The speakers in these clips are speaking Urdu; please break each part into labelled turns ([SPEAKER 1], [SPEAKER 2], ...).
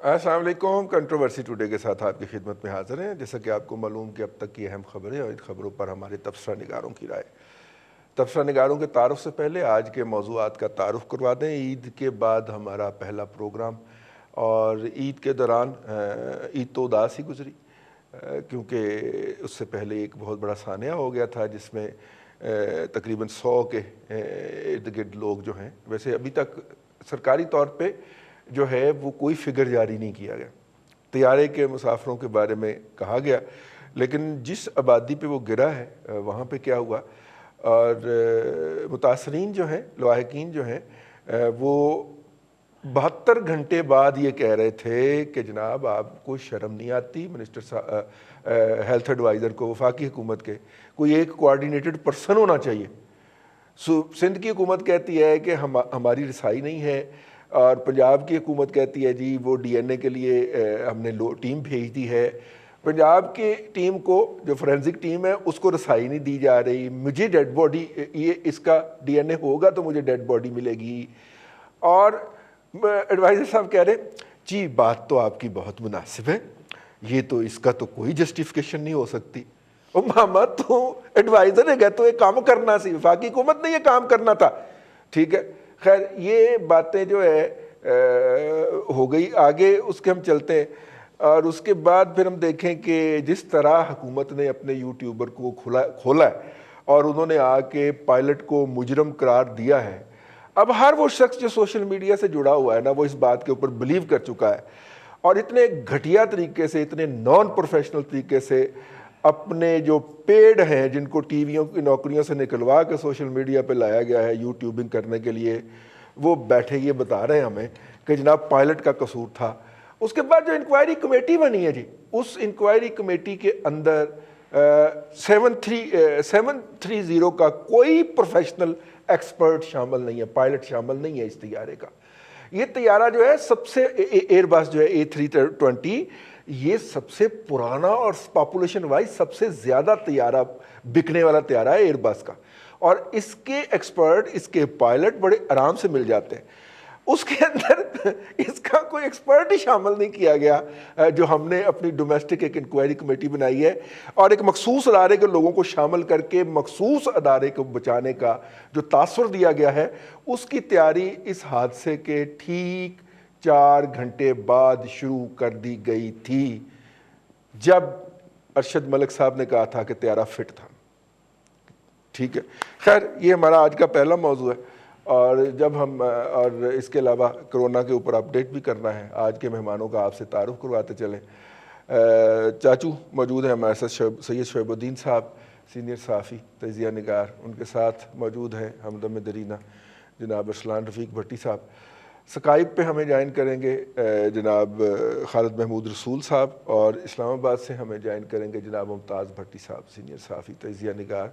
[SPEAKER 1] السلام علیکم. کنٹروورسی ٹوڈے کے ساتھ آپ کی خدمت میں حاضر ہیں. جیسا کہ آپ کو معلوم کہ اب تک کی اہم خبریں اور ان خبروں پر ہمارے تبصرہ نگاروں کی رائے. تبصرہ نگاروں کے تعارف سے پہلے آج کے موضوعات کا تعارف کروا دیں. عید کے بعد ہمارا پہلا پروگرام، اور عید کے دوران عید تو اداس ہی گزری، کیونکہ اس سے پہلے ایک بہت بڑا سانحہ ہو گیا تھا جس میں تقریباً 100 کے ارد گرد لوگ جو ہیں، ویسے ابھی تک سرکاری طور پہ جو ہے وہ کوئی فگر جاری نہیں کیا گیا. طیارے کے مسافروں کے بارے میں کہا گیا، لیکن جس آبادی پہ وہ گرا ہے وہاں پہ کیا ہوا، اور متاثرین جو ہیں، لواحقین جو ہیں، وہ 72 گھنٹے بعد یہ کہہ رہے تھے کہ جناب آپ کو شرم نہیں آتی. منسٹر ہیلتھ ایڈوائزر کو وفاقی حکومت کے کوئی ایک کوآرڈینیٹڈ پرسن ہونا چاہیے. سندھ کی حکومت کہتی ہے کہ ہماری رسائی نہیں ہے، اور پنجاب کی حکومت کہتی ہے جی وہ ڈی این اے کے لیے ہم نے ٹیم بھیج دی ہے. پنجاب کی ٹیم کو، جو فورینزک ٹیم ہے، اس کو رسائی نہیں دی جا رہی. مجھے ڈیڈ باڈی، یہ اس کا ڈی این اے ہوگا تو مجھے ڈیڈ باڈی ملے گی. اور ایڈوائزر صاحب کہہ رہے جی بات تو آپ کی بہت مناسب ہے، یہ تو اس کا تو کوئی جسٹیفیکیشن نہیں ہو سکتی. او ماما تو ایڈوائزر ہے، تو یہ کام کرنا سی، وفاقی حکومت نے یہ کام کرنا تھا. ٹھیک ہے، خیر یہ باتیں جو ہے ہو گئی. آگے اس کے ہم چلتے ہیں، اور اس کے بعد پھر ہم دیکھیں کہ جس طرح حکومت نے اپنے یوٹیوبر کو کھولا ہے اور انہوں نے آ کے پائلٹ کو مجرم قرار دیا ہے. اب ہر وہ شخص جو سوشل میڈیا سے جڑا ہوا ہے نا، وہ اس بات کے اوپر بلیو کر چکا ہے، اور اتنے گھٹیا طریقے سے، اتنے نان پروفیشنل طریقے سے اپنے جو پیڈ ہیں، جن کو ٹی ویوں کی نوکریوں سے نکلوا کے سوشل میڈیا پہ لایا گیا ہے یوٹیوبنگ کرنے کے لیے، وہ بیٹھے یہ بتا رہے ہیں ہمیں کہ جناب پائلٹ کا قصور تھا. اس کے بعد جو انکوائری کمیٹی بنی ہے جی، اس انکوائری کمیٹی کے اندر 730 کا کوئی پروفیشنل ایکسپرٹ شامل نہیں ہے، پائلٹ شامل نہیں ہے اس طیارے کا. یہ طیارہ جو ہے سب سے، ایئر بس جو ہے A320، یہ سب سے پرانا اور پاپولیشن وائز سب سے زیادہ طیارہ بکنے والا طیارہ ہے ایئر بس کا، اور اس کے ایکسپرٹ، اس کے پائلٹ بڑے آرام سے مل جاتے ہیں. اس کے اندر اس کا کوئی ایکسپرٹ ہی شامل نہیں کیا گیا جو ہم نے اپنی ڈومیسٹک ایک انکوائری کمیٹی بنائی ہے، اور ایک مخصوص ادارے کے لوگوں کو شامل کر کے مخصوص ادارے کو بچانے کا جو تاثر دیا گیا ہے، اس کی تیاری اس حادثے کے ٹھیک 4 گھنٹے بعد شروع کر دی گئی تھی، جب ارشد ملک صاحب نے کہا تھا کہ طیارہ فٹ تھا. ٹھیک ہے، خیر یہ ہمارا آج کا پہلا موضوع ہے. اور جب ہم، اور اس کے علاوہ کرونا کے اوپر اپڈیٹ بھی کرنا ہے. آج کے مہمانوں کا آپ سے تعارف کرواتے چلیں. چاچو موجود ہیں ہمارے ساتھ، سید شعیب الدین صاحب، سینئر صحافی، تجزیہ نگار. ان کے ساتھ موجود ہیں ہمدم درینہ جناب ارسلان رفیق بھٹی صاحب. سکائپ پہ ہمیں جوائن کریں گے جناب خالد محمود رسول صاحب، اور اسلام آباد سے ہمیں جوائن کریں گے جناب ممتاز بھٹی صاحب، سینئر صحافی، تجزیہ نگار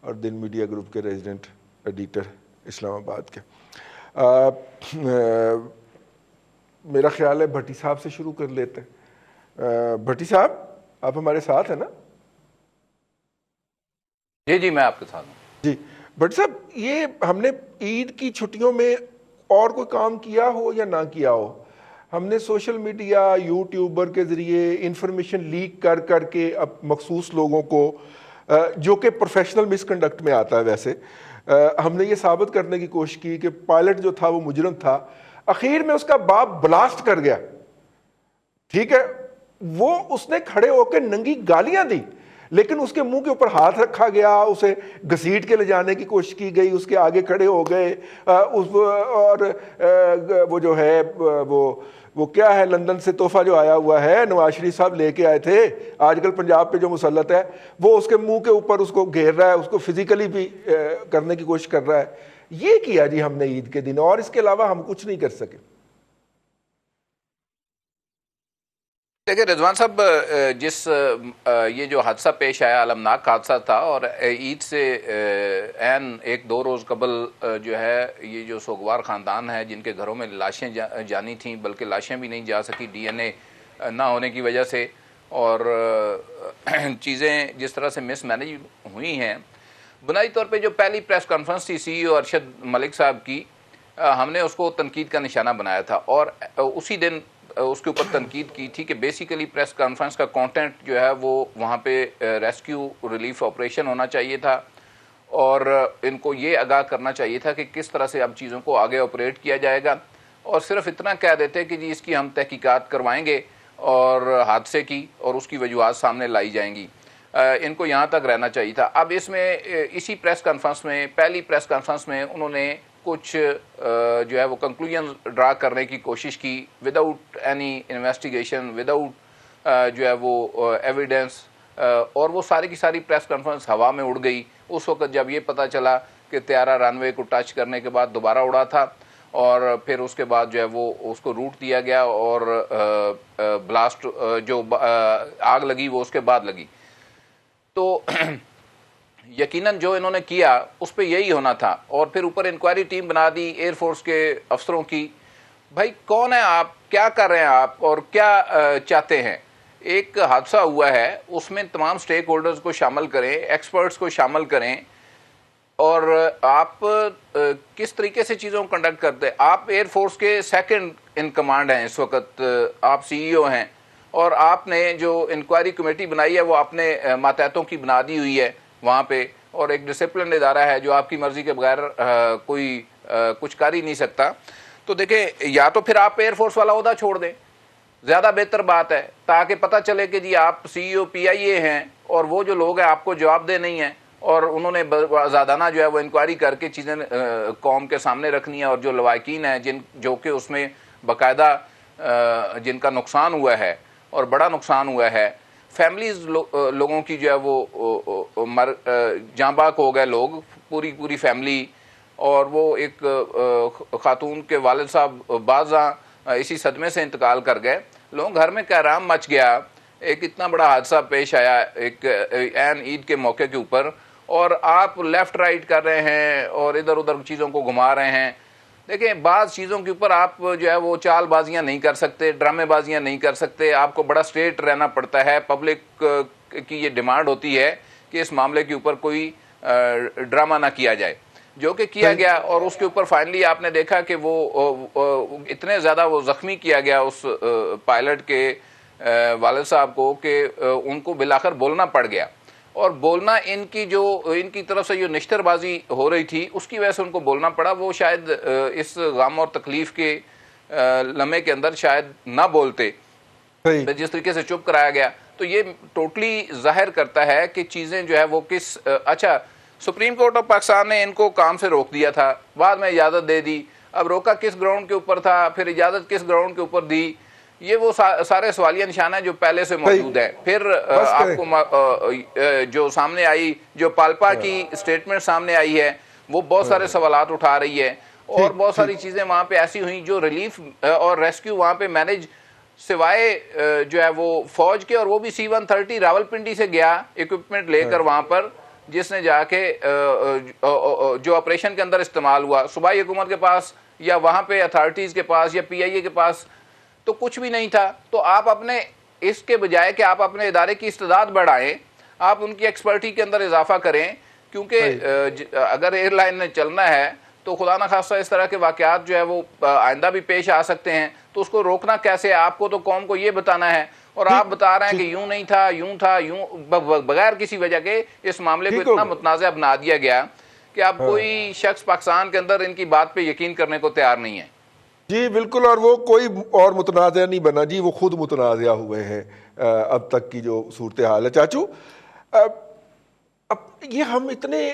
[SPEAKER 1] اور دن میڈیا گروپ کے ریزیڈنٹ ایڈیٹر اسلام آباد کے. میرا خیال ہے بھٹی صاحب سے شروع کر لیتے ہیں. بھٹی صاحب آپ ہمارے ساتھ ہیں نا؟
[SPEAKER 2] جی میں آپ کے ساتھ ہوں.
[SPEAKER 1] جی بھٹی صاحب، یہ ہم نے عید کی چھٹیوں میں اور کوئی کام کیا ہو یا نہ کیا ہو، ہم نے سوشل میڈیا، یوٹیوبر کے ذریعے انفارمیشن لیک کر کے اب مخصوص لوگوں کو، جو کہ پروفیشنل مس کنڈکٹ میں آتا ہے ویسے، ہم نے یہ ثابت کرنے کی کوشش کی کہ پائلٹ جو تھا وہ مجرم تھا. اخیر میں اس کا باپ بلاسٹ کر گیا. ٹھیک ہے، وہ اس نے کھڑے ہو کے ننگی گالیاں دی، لیکن اس کے منہ کے اوپر ہاتھ رکھا گیا، اسے گھسیٹ کے لے جانے کی کوشش کی گئی، اس کے آگے کھڑے ہو گئے. اور وہ جو ہے وہ کیا ہے، لندن سے تحفہ جو آیا ہوا ہے، نواز شریف صاحب لے کے آئے تھے، آج کل پنجاب پہ جو مسلط ہے، وہ اس کے منہ کے اوپر اس کو گھیر رہا ہے، اس کو فزیکلی بھی کرنے کی کوشش کر رہا ہے. یہ کیا جی ہم نے عید کے دن، اور اس کے علاوہ ہم کچھ نہیں کر سکے.
[SPEAKER 2] دیکھیں رضوان صاحب، جس یہ جو حادثہ پیش آیا، المناک حادثہ تھا، اور عید سے عین 1-2 روز قبل جو ہے یہ جو سوگوار خاندان ہے جن کے گھروں میں لاشیں جانی تھیں، بلکہ لاشیں بھی نہیں جا سکی ڈی این اے نہ ہونے کی وجہ سے، اور چیزیں جس طرح سے مس مینیج ہوئی ہیں. بنیادی طور پہ جو پہلی پریس کانفرنس تھی سی ای او ارشد ملک صاحب کی، ہم نے اس کو تنقید کا نشانہ بنایا تھا، اور اسی دن اس کے اوپر تنقید کی تھی کہ بیسیکلی پریس کانفرنس کا کانٹینٹ جو ہے وہ وہاں پہ ریسکیو ریلیف آپریشن ہونا چاہیے تھا، اور ان کو یہ آگاہ کرنا چاہیے تھا کہ کس طرح سے اب چیزوں کو آگے آپریٹ کیا جائے گا، اور صرف اتنا کہہ دیتے کہ جی اس کی ہم تحقیقات کروائیں گے اور حادثے کی اور اس کی وجوہات سامنے لائی جائیں گی۔ ان کو یہاں تک رہنا چاہیے تھا۔ اب اس میں اسی پریس کانفرنس میں، پہلی پریس کانفرنس میں انہوں نے کچھ جو ہے وہ کنکلوژن ڈرا کرنے کی کوشش کی وداؤٹ اینی انویسٹیگیشن، وداؤٹ جو ہے وہ ایویڈنس، اور وہ ساری کی ساری پریس کانفرنس ہوا میں اڑ گئی اس وقت جب یہ پتہ چلا کہ طیارہ رن وے کو ٹچ کرنے کے بعد دوبارہ اڑا تھا، اور پھر اس کے بعد جو ہے وہ اس کو روٹ دیا گیا، اور بلاسٹ جو آگ لگی وہ اس کے بعد لگی۔ تو یقیناً جو انہوں نے کیا اس پہ یہی ہونا تھا، اور پھر اوپر انکوائری ٹیم بنا دی ایئر فورس کے افسروں کی۔ بھائی کون ہیں آپ، کیا کر رہے ہیں آپ، اور کیا چاہتے ہیں؟ ایک حادثہ ہوا ہے، اس میں تمام سٹیک ہولڈرز کو شامل کریں، ایکسپرٹس کو شامل کریں، اور آپ کس طریقے سے چیزوں کو کنڈکٹ کرتے ہیں؟ آپ ایئر فورس کے سیکنڈ ان کمانڈ ہیں اس وقت، آپ سی ای او ہیں، اور آپ نے جو انکوائری کمیٹی بنائی ہے وہ اپنے ماتحتوں کی بنا دی ہوئی ہے وہاں پہ، اور ایک ڈسپلن ادارہ ہے جو آپ کی مرضی کے بغیر کوئی کچھ کر ہی نہیں سکتا۔ تو دیکھیں، یا تو پھر آپ ایئر فورس والا عہدہ چھوڑ دیں، زیادہ بہتر بات ہے، تاکہ پتہ چلے کہ جی آپ سی ای او پی آئی اے ہیں، اور وہ جو لوگ ہیں آپ کو جواب دہ نہیں ہیں، اور انہوں نے آزادانہ جو ہے وہ انکوائری کر کے چیزیں قوم کے سامنے رکھنی ہیں، اور جو لواحقین ہیں جو کہ اس میں باقاعدہ جن کا نقصان ہوا ہے اور بڑا نقصان ہوا ہے، فیملیز لوگوں کی جو ہے وہ جاں باک ہو گئے لوگ، پوری فیملی، اور وہ ایک خاتون کے والد صاحب بعضاں اسی صدمے سے انتقال کر گئے، لوگ گھر میں کہرام مچ گیا، ایک اتنا بڑا حادثہ پیش آیا ایک عین عید کے موقع کے اوپر، اور آپ لیفٹ رائٹ کر رہے ہیں اور ادھر ادھر چیزوں کو گھما رہے ہیں۔ دیکھیں، بعض چیزوں کے اوپر آپ جو ہے وہ چال بازیاں نہیں کر سکتے، ڈرامے بازیاں نہیں کر سکتے، آپ کو بڑا اسٹریٹ رہنا پڑتا ہے۔ پبلک کی یہ ڈیمانڈ ہوتی ہے کہ اس معاملے کے اوپر کوئی ڈرامہ نہ کیا جائے، جو کہ کیا گیا، اور اس کے اوپر فائنلی آپ نے دیکھا کہ وہ اتنے زیادہ وہ زخمی کیا گیا اس پائلٹ کے والد صاحب کو کہ ان کو بالآخر بولنا پڑ گیا، اور بولنا ان کی طرف سے جو نشتر بازی ہو رہی تھی اس کی وجہ سے ان کو بولنا پڑا۔ وہ شاید اس غم اور تکلیف کے لمحے کے اندر شاید نہ بولتے، جس طریقے سے چپ کرایا گیا، تو یہ ٹوٹلی ظاہر کرتا ہے کہ چیزیں جو ہے وہ کس اچھا سپریم کورٹ آف پاکستان نے ان کو کام سے روک دیا تھا، بعد میں اجازت دے دی، اب روکا کس گراؤنڈ کے اوپر تھا، پھر اجازت کس گراؤنڈ کے اوپر دی، یہ وہ سارے سوالیہ نشان ہیں جو پہلے سے موجود ہیں۔ پھر آپ کو جو سامنے آئی، جو پالپا کی سٹیٹمنٹ سامنے آئی ہے، وہ بہت سارے سوالات اٹھا رہی ہے، اور بہت ساری چیزیں وہاں پہ ایسی ہوئیں جو ریلیف اور ریسکیو وہاں پہ مینج سوائے جو ہے وہ فوج کے، اور وہ بھی C-130 راولپنڈی سے گیا ایکوپمنٹ لے کر وہاں پر، جس نے جا کے جو آپریشن کے اندر استعمال ہوا، صوبائی حکومت کے پاس یا وہاں پہ اتھارٹیز کے پاس یا پی آئی اے کے پاس تو کچھ بھی نہیں تھا۔ تو آپ اپنے اس کے بجائے کہ آپ اپنے ادارے کی استعداد بڑھائیں، آپ ان کی ایکسپرٹی کے اندر اضافہ کریں، کیونکہ اگر ایئر لائن نے چلنا ہے تو خدا نخواستہ اس طرح کے واقعات جو ہے وہ آئندہ بھی پیش آ سکتے ہیں، تو اس کو روکنا کیسے؟ آپ کو تو قوم کو یہ بتانا ہے، اور آپ بتا رہے ہیں کہ یوں نہیں تھا، یوں تھا، یوں، بغیر کسی وجہ کے اس معاملے کو اتنا متنازع بنا دیا گیا کہ اب کوئی شخص پاکستان کے اندر ان کی بات پہ یقین کرنے کو تیار نہیں ہے۔
[SPEAKER 1] جی بالکل، اور وہ کوئی اور متنازع نہیں بنا جی، وہ خود متنازع ہوئے ہیں اب تک کی جو صورتحال ہے۔ چاچو، اب یہ ہم اتنے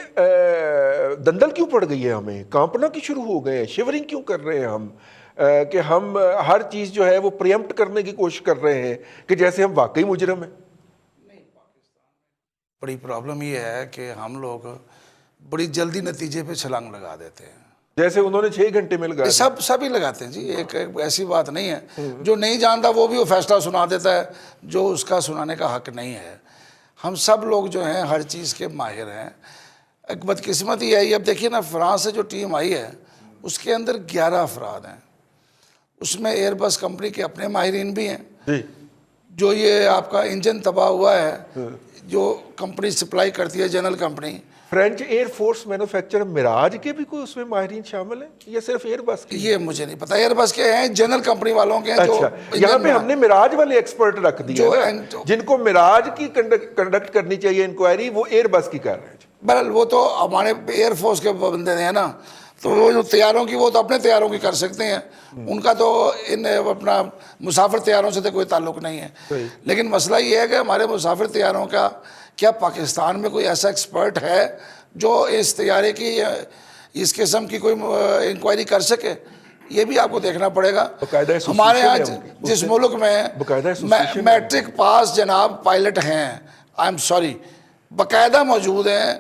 [SPEAKER 1] دندل کیوں پڑ گئی ہے، ہمیں کانپنا کی شروع ہو گئے ہیں، شیورنگ کیوں کر رہے ہیں ہم، کہ ہم ہر چیز جو ہے وہ پریمپٹ کرنے کی کوشش کر رہے ہیں کہ جیسے ہم واقعی مجرم ہیں؟
[SPEAKER 3] بڑی پرابلم یہ ہے کہ ہم لوگ بڑی جلدی نتیجے پہ چھلانگ لگا دیتے ہیں،
[SPEAKER 1] جیسے انہوں نے 6 گھنٹے میں لگا،
[SPEAKER 3] سبھی لگاتے ہیں جی، ایک ایسی بات نہیں ہے، جو نہیں جانتا وہ بھی وہ فیصلہ سنا دیتا ہے جو اس کا سنانے کا حق نہیں ہے۔ ہم سب لوگ جو ہیں ہر چیز کے ماہر ہیں۔ ایک بدقسمت یہ ہے، اب دیکھیے نا، فرانس سے جو ٹیم آئی ہے اس کے اندر 11 افراد ہیں، اس میں ایئر بس کمپنی کے اپنے ماہرین بھی ہیں، جو یہ آپ کا انجن تباہ ہوا ہے جو کمپنی سپلائی کرتی ہے، general company,
[SPEAKER 1] French air force manufacture Mirage کے بھی کوئی اس میں ماہرین شامل ہیں یا صرف ایئر بس کی؟
[SPEAKER 3] یہ مجھے نہیں پتا، ایئر بس کے ہیں جنرل کمپنی والوں کے ہیں جو
[SPEAKER 1] اچھا، یہاں پہ ہم نے مراج والے ایکسپرٹ رکھ دیے جن کو مراج کی کنڈکٹ کرنی چاہیے انکوائری، وہ ایئر بس کی کر رہے ہیں.
[SPEAKER 3] بہرحال وہ تو ہمارے ایئر فورس کے بندے ہیں نا، تو وہ جو طیاروں کی، وہ تو اپنے طیاروں کی کر سکتے ہیں، ان کا تو ان اپنا مسافر طیاروں سے تو کوئی تعلق نہیں ہے. لیکن مسئلہ یہ ہے کہ ہمارے مسافر طیاروں کا کیا پاکستان میں کوئی ایسا ایکسپرٹ ہے جو اس طیارے کی اس قسم کی کوئی انکوائری کر سکے؟ یہ بھی آپ کو دیکھنا پڑے گا. ہمارے یہاں جس ملک میں میٹرک پاس جناب پائلٹ ہیں، آئی ایم سوری، باقاعدہ موجود ہیں،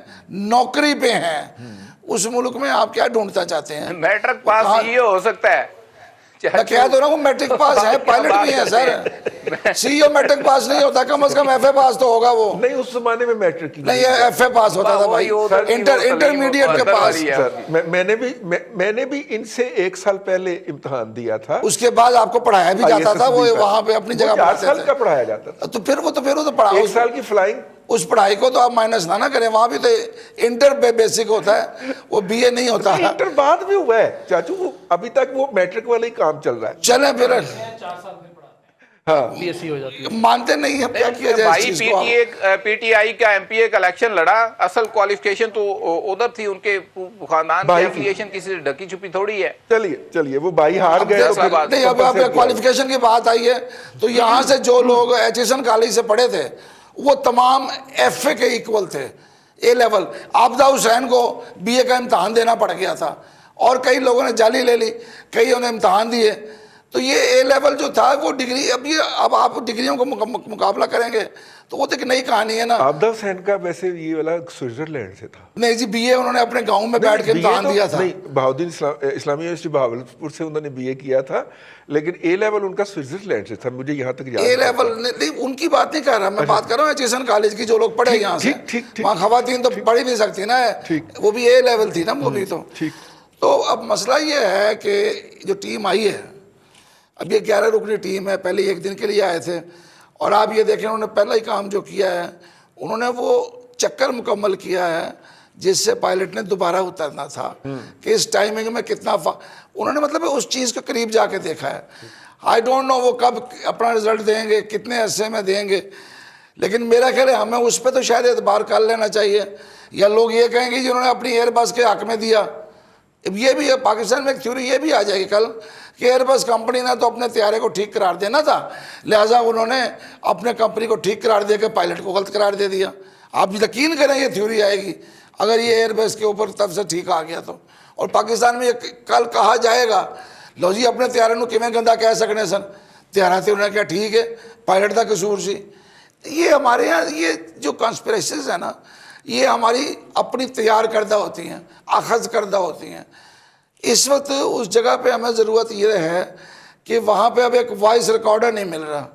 [SPEAKER 3] نوکری پہ ہیں، اس ملک میں آپ کیا ڈھونڈنا چاہتے ہیں؟
[SPEAKER 2] میٹرک پاس یہ ہو سکتا ہے،
[SPEAKER 3] میں کہہ دو رہا ہوں میٹرک پاس ہے، پائلٹ بھی ہیں سر. سی او میٹرک پاس نہیں ہوتا، کم از کم ایف اے پاس تو ہوگا. وہ
[SPEAKER 1] نہیں، اس زمانے میں میٹرک کی
[SPEAKER 3] نہیں، ایف اے پاس ہوتا تھا بھائی، انٹرمیڈیٹ کے پاس.
[SPEAKER 1] میں نے بھی ان سے 1 سال پہلے امتحان دیا تھا،
[SPEAKER 3] اس کے بعد آپ کو پڑھایا بھی جاتا تھا، وہ وہاں پہ اپنی جگہ
[SPEAKER 1] 4 سال کا پڑھایا جاتا تھا.
[SPEAKER 3] تو پھر وہ تو پڑھا
[SPEAKER 1] 1 سال کی فلائنگ،
[SPEAKER 3] اس پڑھائی کو تو آپ مائنس نہ کریں، وہاں بھی تو انٹر بیسک ہوتا ہے، وہ بی اے نہیں ہوتا.
[SPEAKER 1] انٹر بعد بھی ہوا ہے چاچو، وہ ابھی تک وہ میٹرک والا ہی کام چل رہا ہے.
[SPEAKER 3] چلیں پھر
[SPEAKER 4] 4 سال میں پڑھاتے ہیں،
[SPEAKER 1] ہاں،
[SPEAKER 4] پی ایس سی ہو جاتی ہے.
[SPEAKER 3] مانتے نہیں ہیں، کیا کیا جائے اس چیز کو.
[SPEAKER 2] پی ٹی آئی کا ایم پی اے کا الیکشن لڑا، اصل کوالیفیکیشن تو ادھر تھی، ان کے خاندان کی ایفیلیشن کسی سے ڈھکی چھپی تھوڑی ہے.
[SPEAKER 1] چلیے وہ بھائی ہار گئے.
[SPEAKER 3] نہیں، اب کوالیفیکیشن کی بات آئی ہے تو یہاں سے جو لوگ ایچ ایس این کالج سے پڑھے تھے وہ تمام ایف اے کے ایکول تھے، اے لیول. عابدہ حسین کو بی اے کا امتحان دینا پڑ گیا تھا، اور کئی لوگوں نے جعلی لے لی، کئی انہیں امتحان دیے. تو یہ اے لیول جو تھا وہ ڈگری، اب آپ ڈگریوں کو مقابلہ کریں گے تو وہ تو ایک نئی کہانی ہے نا.
[SPEAKER 1] عابدہ حسین کا ویسے یہ والا سوئٹزرلینڈ سے تھا.
[SPEAKER 3] نہیں جی، بی اے انہوں نے اپنے گاؤں میں بیٹھ کے امتحان دیا تھا.
[SPEAKER 1] نہیں، بہاؤدین اسلامی یونیورسٹی بہاولپور سے انہوں نے بی اے کیا تھا، لیکن اے لیول ان کا سوئٹزرلینڈ سے تھا، مجھے یہاں تک یاد.
[SPEAKER 3] اے لیول نہیں، ان کی بات نہیں کر رہا میں، بات کر رہا ہوں ایچ ایس این کالج کی جو لوگ پڑھے یہاں سے. وہاں خواتین تو پڑھ ہی نہیں سکتی نا، وہ بھی اے لیول تھی نا وہ بھی. تو اب مسئلہ یہ ہے کہ جو ٹیم آئی ہے، اب یہ 11 رکنی ٹیم ہے، پہلے 1 دن کے لیے آئے تھے، اور آپ یہ دیکھیں انہوں نے پہلا ہی کام جو کیا ہے، انہوں نے وہ چکر مکمل کیا ہے جس سے پائلٹ نے دوبارہ اترنا تھا کہ اس ٹائمنگ میں کتنا انہوں نے مطلب اس چیز کے قریب جا کے دیکھا ہے. آئی ڈونٹ نو وہ کب اپنا رزلٹ دیں گے، کتنے عرصے میں دیں گے، لیکن میرا خیال ہے ہمیں اس پہ تو شاید اعتبار کر لینا چاہیے. یا لوگ یہ کہیں گے جنہوں نے اپنی ایئر بس کے حق میں دیا، یہ بھی ہے پاکستان میں ایک تھیوری یہ بھی آ جائے گی کل کہ ایئر بس کمپنی نے تو اپنے طیارے کو ٹھیک قرار دینا تھا، لہٰذا انہوں نے اپنے کمپنی کو ٹھیک قرار دے کے پائلٹ کو غلط قرار دے دیا. آپ یقین کریں یہ تھیوری آئے گی اگر یہ ایئر بس کے اوپر تب سے ٹھیک آ گیا تو. اور پاکستان میں یہ کل کہا جائے گا لو جی اپنے طیارے کو کیویں گندا کہہ سکنے سن، طیارہ تے انہوں نے کیا ٹھیک ہے، پائلٹ کا قصور سی. یہ ہمارے یہاں یہ جو کانسپریسیز ہیں نا، یہ ہماری اپنی تیار کردہ ہوتی ہیں، اخذ کردہ ہوتی ہیں. اس وقت اس جگہ پہ ہمیں ضرورت یہ ہے کہ وہاں پہ اب ایک وائس ریکارڈر نہیں مل رہا.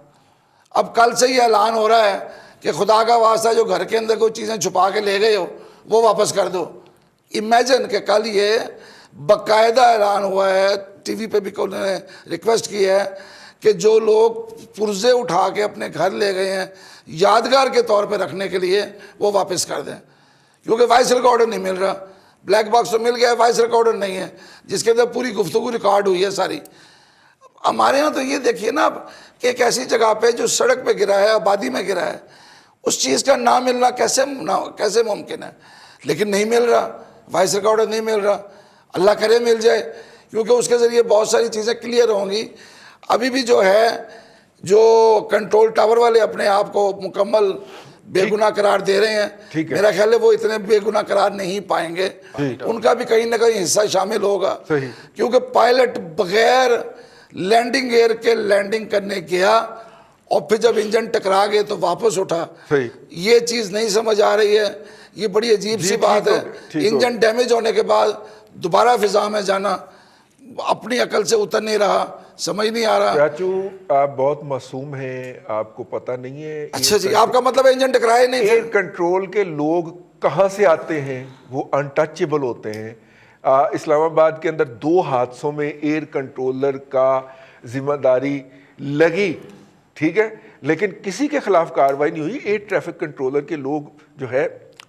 [SPEAKER 3] اب کل سے یہ اعلان ہو رہا ہے کہ خدا کا واسطہ جو گھر کے اندر کوئی چیزیں چھپا کے لے گئے ہو وہ واپس کر دو. امیجن کہ کل یہ باقاعدہ اعلان ہوا ہے، ٹی وی پہ بھی انہوں نے ریکویسٹ کی ہے کہ جو لوگ پرزے اٹھا کے اپنے گھر لے گئے ہیں یادگار کے طور پہ رکھنے کے لیے وہ واپس کر دیں، کیونکہ وائس ریکارڈر نہیں مل رہا. بلیک باکس تو مل گیا ہے، وائس ریکارڈر نہیں ہے جس کے اندر پوری گفتگو ریکارڈ ہوئی ہے ساری. ہمارے ہاں تو یہ دیکھیے نا اب کہ ایک ایسی جگہ پہ جو سڑک پہ گرا ہے، آبادی میں گرا ہے، اس چیز کا نہ ملنا کیسے ممکن ہے. لیکن نہیں مل رہا، وائس ریکارڈر نہیں مل رہا. اللہ کرے مل جائے، کیونکہ اس کے ذریعے بہت ساری چیزیں کلیئر ہوں گی. ابھی بھی جو ہے جو کنٹرول ٹاور والے اپنے آپ کو مکمل بے گناہ قرار دے رہے ہیں، میرا خیال ہے وہ اتنے بے گناہ قرار نہیں پائیں گے. ان کا بھی کہیں نہ کہیں حصہ شامل ہوگا، کیونکہ پائلٹ بغیر لینڈنگ ایئر کے لینڈنگ کرنے گیا اور پھر جب انجن ٹکرا گئے تو واپس اٹھا. یہ چیز نہیں سمجھ آ رہی ہے، یہ بڑی عجیب سی بات ہے. انجن ڈیمیج ہونے کے بعد دوبارہ فضا میں جانا اپنی عقل سے اتر نہیں رہا، سمجھ نہیں آ رہا.
[SPEAKER 1] چاچو آپ بہت معصوم ہیں، آپ کو پتہ نہیں ہے.
[SPEAKER 3] اچھا جی، آپ کا مطلب انجن ٹکرائے نہیں.
[SPEAKER 1] ایئر کنٹرول کے لوگ کہاں سے آتے ہیں؟ وہ انٹچیبل ہوتے ہیں. اسلام آباد کے اندر 2 حادثوں میں ایئر کنٹرولر کا ذمہ داری لگی، ٹھیک ہے، لیکن کسی کے خلاف کارروائی نہیں ہوئی. ایئر ٹریفک کنٹرولر کے لوگ جو ہے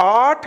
[SPEAKER 1] 8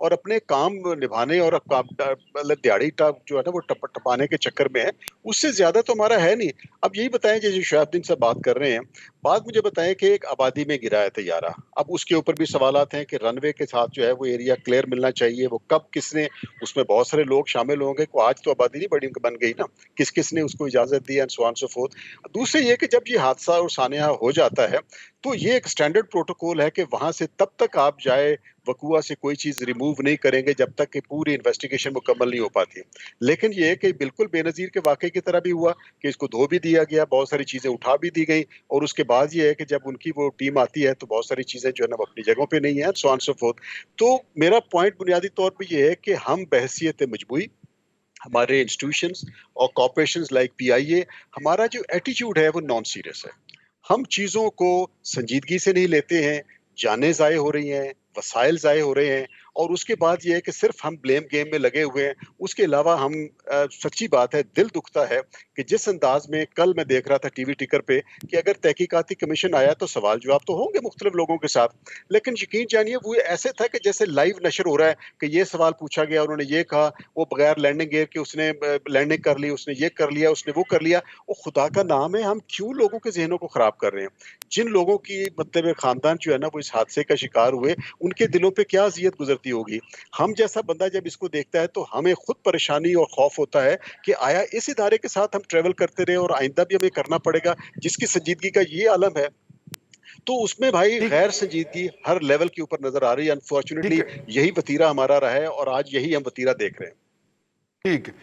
[SPEAKER 5] اور اپنے کام نبھانے اور مطلب دیہڑی جو ہے نا وہ ٹپانے کے چکر میں ہے. اس سے زیادہ تو ہمارا ہے نہیں. اب یہی بتائیں جیسے شہاب الدین صاحب بات کر رہے ہیں, بات مجھے بتائیں کہ ایک آبادی میں گرا ہے طیارہ, اب اس کے اوپر بھی سوالات ہیں کہ رن وے کے ساتھ جو ہے وہ ایریا کلیئر ملنا چاہیے, وہ کب کس نے, اس میں بہت سارے لوگ شامل ہوں گے, کو آج تو آبادی نہیں بڑی بن گئی نا, کس کس نے اس کو اجازت the and so on so forth. دوسرے یہ کہ جب یہ حادثہ اور سانحہ ہو جاتا ہے تو یہ ایک سٹینڈرڈ پروٹوکول ہے کہ وہاں سے تب تک آپ جائے وقوع سے کوئی چیز ریموو نہیں کریں گے جب تک کہ پوری انویسٹیگیشن مکمل نہیں ہو پاتی. لیکن یہ کہ بالکل بے نظیر کے واقعے کی طرح بھی ہوا کہ اس کو دھو بھی دیا گیا, بہت ساری چیزیں اٹھا بھی دی گئی, اور اس کے بعد یہ ہے کہ جب ان کی وہ ٹیم آتی ہے تو بہت ساری چیزیں جو ہے نا وہ اپنی جگہوں پہ نہیں ہیں, سو آن سو فورتھ. تو میرا پوائنٹ بنیادی طور پہ یہ ہے کہ ہم بحیثیت مجموعی ہمارے انسٹیٹیوشنز اور کارپوریشنز لائک PIA, ہمارا جو ایٹیچیوڈ ہے وہ نان سیریس ہے. ہم چیزوں کو سنجیدگی سے نہیں لیتے ہیں, جانیں ضائع ہو رہی ہیں, وسائل ضائع ہو رہے ہیں, اور اس کے بعد یہ ہے کہ صرف ہم بلیم گیم میں لگے ہوئے ہیں. اس کے علاوہ ہم سچی بات ہے, دل دکھتا ہے کہ جس انداز میں کل میں دیکھ رہا تھا ٹی وی ٹکر پہ کہ اگر تحقیقاتی کمیشن آیا تو سوال جواب تو ہوں گے مختلف لوگوں کے ساتھ, لیکن یقین جانیے وہ ایسے تھا کہ جیسے لائیو نشر ہو رہا ہے کہ یہ سوال پوچھا گیا, انہوں نے یہ کہا, وہ بغیر لینڈنگ گیئر کے اس نے لینڈنگ کر لی, اس نے یہ کر لیا, اس نے وہ کر لیا. وہ خدا کا نام ہے, ہم کیوں لوگوں کے ذہنوں کو خراب کر رہے ہیں؟ جن لوگوں کی مطلب خاندان جو ہے نا وہ اس حادثے کا شکار ہوئے, ان کے دلوں پہ کیا اذیت گزرتی ہوگی. ہم جیسا بندہ جب اس کو دیکھتا ہے تو ہمیں خود پریشانی اور خوف ہوتا ہے کہ آیا اس ادارے کے ساتھ ہم ٹریول کرتے رہے اور آئندہ بھی ہمیں کرنا پڑے گا جس کی سنجیدگی کا یہ عالم ہے. تو اس میں بھائی غیر سنجیدگی ہر لیول کے اوپر نظر آ رہی ہے. انفارچونیٹلی یہی وتیرہ ہمارا رہا ہے اور آج یہی ہم وتیرہ دیکھ رہے ہیں.
[SPEAKER 1] ٹھیک ہے.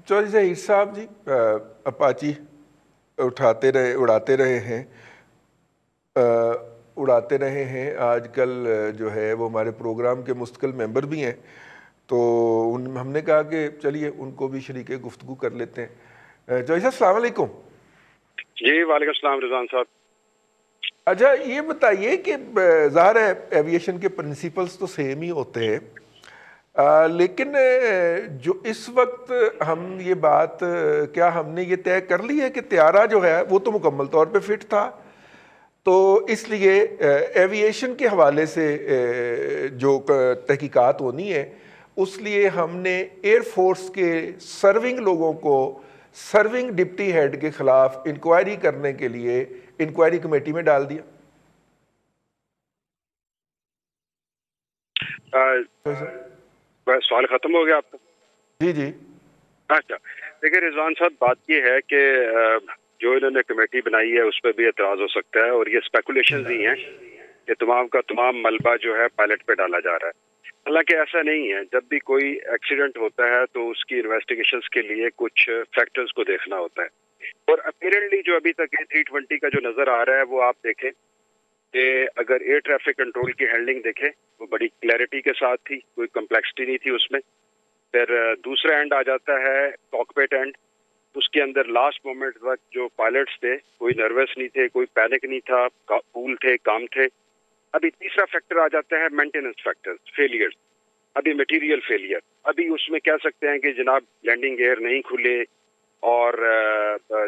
[SPEAKER 1] چودھری ظہیر صاحب جی, اپاچی اڑاتے رہے ہیں آج کل جو ہے وہ ہمارے پروگرام کے مستقل ممبر بھی ہیں, تو ہم نے کہا کہ چلیے ان کو بھی شریک گفتگو کر لیتے ہیں. چودھری صاحب السلام علیکم.
[SPEAKER 6] جی وعلیکم السلام رضوان صاحب.
[SPEAKER 1] اچھا یہ بتائیے کہ ظاہر ہے ایویشن کے پرنسپلز تو سیم ہی ہوتے ہیں, لیکن جو اس وقت ہم یہ بات کیا ہم نے یہ طے کر لی ہے کہ طیارہ جو ہے وہ تو مکمل طور پہ فٹ تھا, تو اس لیے ایویشن کے حوالے سے جو تحقیقات ہونی ہے اس لیے ہم نے ایئر فورس کے سرونگ لوگوں کو سرونگ ڈپٹی ہیڈ کے خلاف انکوائری کرنے کے لیے انکوائری کمیٹی میں ڈال دیا.
[SPEAKER 6] سوال ختم ہو گیا آپ کا؟
[SPEAKER 1] جی جی.
[SPEAKER 6] اچھا دیکھیں رضوان صاحب, بات یہ ہے کہ جو انہوں نے کمیٹی بنائی ہے اس پہ بھی اعتراض ہو سکتا ہے, اور یہ اسپیکولیشنز ہی ہیں کہ تمام کا تمام ملبہ جو ہے پائلٹ پہ ڈالا جا رہا ہے. حالانکہ ایسا نہیں ہے. جب بھی کوئی ایکسیڈنٹ ہوتا ہے تو اس کی انویسٹیگیشنز کے لیے کچھ فیکٹرز کو دیکھنا ہوتا ہے, اور اپیرنٹلی جو ابھی تک A320 کا جو نظر آ رہا ہے وہ آپ دیکھیں کہ اگر ایئر ٹریفک کنٹرول کی ہینڈلنگ دیکھیں وہ بڑی کلیئرٹی کے ساتھ تھی, کوئی کمپلیکسٹی نہیں تھی اس میں. پھر دوسرا اینڈ آ جاتا ہے کاکپٹ اینڈ, اس کے اندر لاسٹ مومنٹ تک جو پائلٹس تھے کوئی نروس نہیں تھے, کوئی پینک نہیں تھا, کول تھے, کام تھے. ابھی تیسرا فیکٹر آ جاتا ہے مینٹیننس فیکٹر, فیلئر. ابھی مٹیریل فیلئر, ابھی اس میں کہہ سکتے ہیں کہ جناب لینڈنگ گیئر نہیں کھلے اور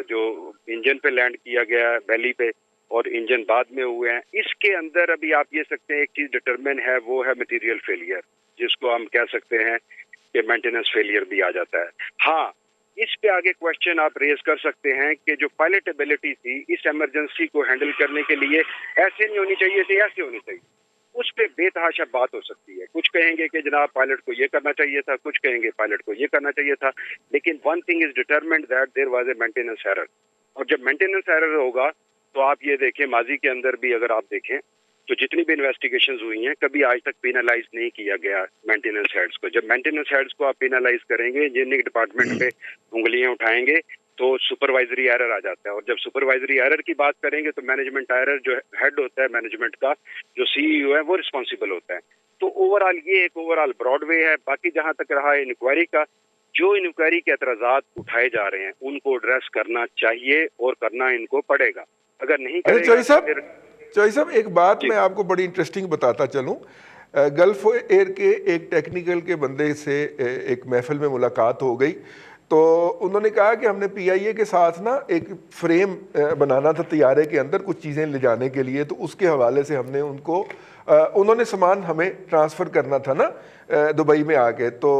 [SPEAKER 6] جو انجن پہ لینڈ کیا گیا بیلی پہ اور انجن بعد میں ہوئے ہیں. اس کے اندر ابھی آپ یہ سکتے ہیں ایک چیز ڈٹرمن ہے, وہ ہے مٹیریل فیلئر, جس کو ہم کہہ سکتے ہیں کہ مینٹیننس فیلئر بھی آ جاتا ہے. ہاں اس پہ آگے کوشچن آپ ریز کر سکتے ہیں کہ جو پائلٹ ایبلٹی تھی اس ایمرجنسی کو ہینڈل کرنے کے لیے ایسے نہیں ہونی چاہیے تھی, ایسے ہونی چاہیے. اس پہ بے تحاشا بات ہو سکتی ہے. کچھ کہیں گے کہ جناب پائلٹ کو یہ کرنا چاہیے تھا, کچھ کہیں گے پائلٹ کو یہ کرنا چاہیے تھا, لیکن one thing is determined that there was a maintenance error. اور جب مینٹیننس ایرر ہوگا تو آپ یہ دیکھیں ماضی کے اندر بھی اگر آپ دیکھیں تو جتنی بھی انویسٹیگیشنز ہوئی ہیں کبھی آج تک پینالائز نہیں کیا گیا مینٹیننس ہیڈز کو. جب مینٹیننس ہیڈز کو آپ پینالائز کریں گے, انجینئرنگ ڈپارٹمنٹ پہ انگلیاں اٹھائیں گے تو سپروائزری ایرر آ جاتا ہے, اور جب سپروائزری ایرر کی بات کریں گے تو مینجمنٹ ایرر جو ہیڈ ہوتا ہے مینجمنٹ کا, جو CEO ہے وہ رسپانسیبل ہوتا ہے. تو اوور آل یہ ایک اوور آل براڈ وے ہے. باقی جہاں تک رہا ہے انکوائری کا, جو انکوائری کے اعتراضات اٹھائے جا رہے ہیں ان کو ایڈریس کرنا چاہیے اور کرنا ان کو پڑے گا. اگر نہیں کرے گا
[SPEAKER 1] چوہدری صاحب ایک بات میں آپ کو بڑی انٹرسٹنگ بتاتا چلوں. گلف ایئر کے ایک ٹیکنیکل کے بندے سے ایک محفل میں ملاقات ہو گئی, تو انہوں نے کہا کہ ہم نے PIA کے ساتھ نا ایک فریم بنانا تھا طیارے کے اندر کچھ چیزیں لے جانے کے لیے، تو اس کے حوالے سے ہم نے ان کو انہوں نے سامان ہمیں ٹرانسفر کرنا تھا نا دبئی میں آ کے، تو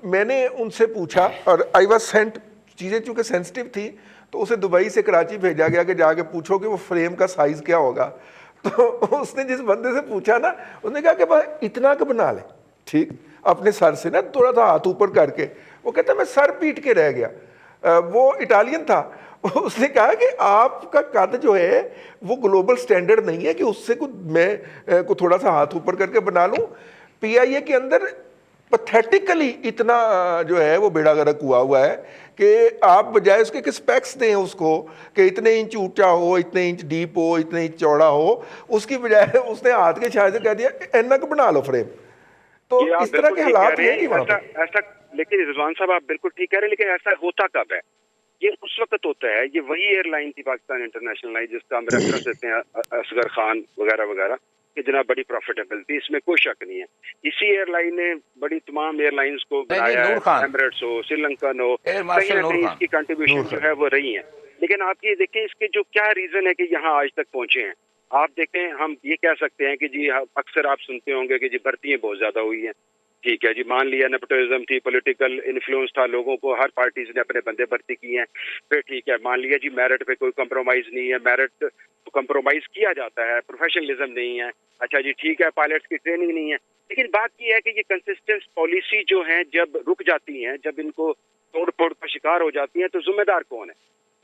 [SPEAKER 1] میں نے ان سے پوچھا اور آئی واز سینٹ، چیزیں چونکہ سینسٹیو تھی تو اسے دبئی سے کراچی بھیجا گیا کہ جا کے پوچھو کہ وہ فریم کا سائز کیا ہوگا. تو اس نے جس بندے سے پوچھا نا، اس نے کہا کہ بھائی اتنا کا بنا لیں، ٹھیک، اپنے سر سے نا تھوڑا سا ہاتھ اوپر کر کے. وہ کہتا میں سر پیٹ کے رہ گیا. وہ اٹالین تھا. اس نے کہا کہ آپ کا قد جو ہے وہ گلوبل سٹینڈرڈ نہیں ہے کہ اس سے میں کو تھوڑا سا ہاتھ اوپر کر کے بنا لوں. PIA کے اندر پتھیٹیکلی اتنا جو ہے وہ بیڑا غرق ہوا ہے کہ آپ بجائے اس کے کہ سپیکس دیں اس کو کہ اتنے انچ اونچا ہو، اتنے انچ ڈیپ ہو، اتنے انچ چوڑا ہو، اس کی بجائے اس نے ہاتھ کے اشارے سے کہہ دیا اینا کا بنا لو فریم. تو اس طرح کے حالات ہیں کہ وہاں پہ
[SPEAKER 6] ایسا. لیکن رضوان صاحب آپ بالکل ٹھیک کہہ رہے ہیں، لیکن ایسا ہوتا کب ہے؟ یہ اس وقت ہوتا ہے، یہ وہی ایئر لائن تھی پاکستان انٹرنیشنل لائن جس کا ہم ریفرنس دیتے ہیں اصغر خان وغیرہ وغیرہ کہ جناب بڑی پروفیٹیبل تھی، اس میں کوئی شک نہیں ہے. اسی ایئر لائن نے بڑی تمام ایئر لائنز کو بنایا ہے، ایمریٹس ہو، سری لنکن ہو، کہیں نہ کہیں اس کی کنٹریبیوشن جو ہے وہ رہی ہیں. لیکن آپ یہ دیکھیں اس کے جو کیا ریزن ہے کہ یہاں آج تک پہنچے ہیں. آپ دیکھیں، ہم یہ کہہ سکتے ہیں کہ جی اکثر آپ سنتے ہوں گے کہ جی بھرتیاں بہت زیادہ ہوئی ہیں، ٹھیک ہے جی، مان لیا نیپوٹزم تھی، پولیٹیکل انفلوئنس تھا، لوگوں کو ہر پارٹیز نے اپنے بندے بھرتی کیے ہیں. پھر ٹھیک ہے، مان لیا جی میرٹ پہ کوئی کمپرومائز نہیں ہے، میرٹ کمپرومائز کیا جاتا ہے، پروفیشنلزم نہیں ہے. اچھا جی ٹھیک ہے، پائلٹس کی ٹریننگ نہیں ہے. لیکن بات یہ ہے کہ یہ کنسسٹنس پالیسی جو ہیں جب رک جاتی ہیں، جب ان کو توڑ پھوڑ کا شکار ہو جاتی ہیں، تو ذمہ دار کون ہے؟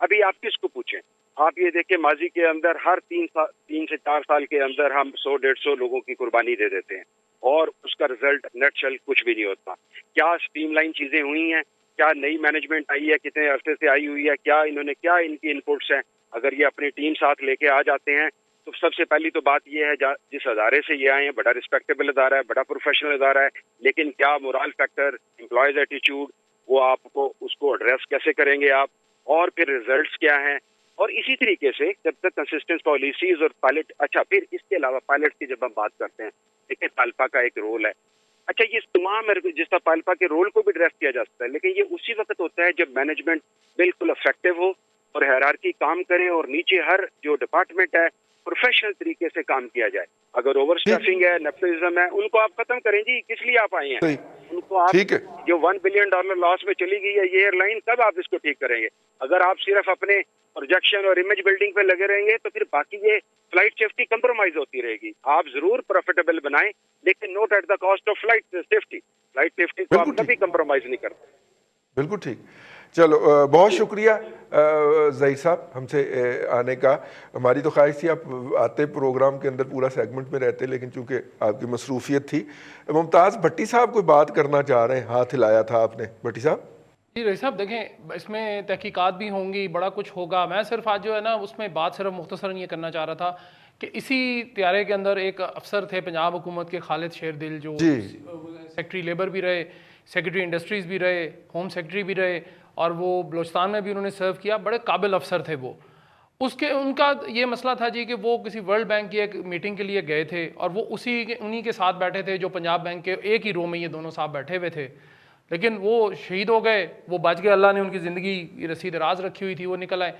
[SPEAKER 6] ابھی آپ کس کو پوچھیں؟ آپ یہ دیکھیں ماضی کے اندر ہر 3 سے 4 سال کے اندر ہم 100-150 لوگوں کی قربانی دے دیتے ہیں اور اس کا رزلٹ نیٹ شل کچھ بھی نہیں ہوتا. کیا سٹریم لائن چیزیں ہوئی ہیں؟ کیا نئی مینجمنٹ آئی ہے؟ کتنے عرصے سے آئی ہوئی ہے؟ کیا انہوں نے کیا ان کی انپٹس ہیں؟ اگر یہ اپنی ٹیم ساتھ لے کے آ جاتے ہیں تو سب سے پہلی تو بات یہ ہے جس ادارے سے یہ آئے ہیں بڑا رسپیکٹیبل ادارہ ہے، بڑا پروفیشنل ادارہ ہے، لیکن کیا مورال فیکٹر، امپلائیز ایٹیچیوڈ، وہ آپ کو اس کو ایڈریس کیسے کریں گے آپ، اور پھر ریزلٹس کیا ہیں؟ اور اسی طریقے سے جب تک کنسسٹنٹ پالیسیز اور پائلٹ، اچھا پھر اس کے علاوہ پائلٹ کی جب ہم بات کرتے ہیں، دیکھیں پالپا کا ایک رول ہے. اچھا یہ تمام جس طرح پالپا کے رول کو بھی ڈریس کیا جا سکتا ہے، لیکن یہ اسی وقت ہوتا ہے جب مینجمنٹ بالکل افیکٹو ہو اور ہیرارکی کام کرے اور نیچے ہر جو ڈپارٹمنٹ ہے پروفیشنل طریقے سے کام کیا جائے. اگر اوور اسٹافنگ ہے، نیپوٹزم ہے، ان کو آپ ختم کریں جی. کس لیے آپ آئے ہیں؟ ان کو آپ جو $1 بلین لاس میں چلی گئی ہے یہ ایئر لائن، کب آپ اس کو ٹھیک کریں گے؟ اگر آپ صرف اپنے پروجیکشن اور امیج بلڈنگ پہ لگے رہیں گے تو پھر باقی یہ فلائٹ سیفٹی کمپرومائز ہوتی رہے گی. آپ ضرور پروفیٹیبل بنائیں لیکن not at the cost of flight safety. Flight safety کو آپ کبھی کمپرومائز نہیں کرتے.
[SPEAKER 1] بالکل ٹھیک. چلو بہت شکریہ ظہیر صاحب ہم سے آنے کا. ہماری تو خواہش تھی آپ آتے پروگرام کے اندر پورا سیگمنٹ میں رہتے، لیکن چونکہ آپ کی مصروفیت تھی. ممتاز بھٹی صاحب کوئی بات کرنا چاہ رہے ہیں، ہاتھ ہلایا تھا آپ نے. بھٹی صاحب.
[SPEAKER 4] جی رئیس صاحب دیکھیں اس میں تحقیقات بھی ہوں گی، بڑا کچھ ہوگا. میں صرف آج جو ہے نا اس میں بات صرف مختصراً یہ کرنا چاہ رہا تھا کہ اسی طیارے کے اندر ایک افسر تھے پنجاب حکومت کے، خالد شیردل، جو سیکٹری لیبر بھی رہے، سیکٹری انڈسٹریز بھی رہے، ہوم سیکٹری بھی رہے، اور وہ بلوچستان میں بھی انہوں نے سرو کیا. بڑے قابل افسر تھے وہ. ان کا یہ مسئلہ تھا جی کہ وہ کسی ورلڈ بینک کی ایک میٹنگ کے لیے گئے تھے اور وہ انہی کے ساتھ بیٹھے تھے جو پنجاب بینک کے ایک ہی رو میں یہ دونوں صاحب بیٹھے ہوئے تھے. لیکن وہ شہید ہو گئے، وہ بچ گئے، اللہ نے ان کی زندگی رسید راز رکھی ہوئی تھی، وہ نکل آئے.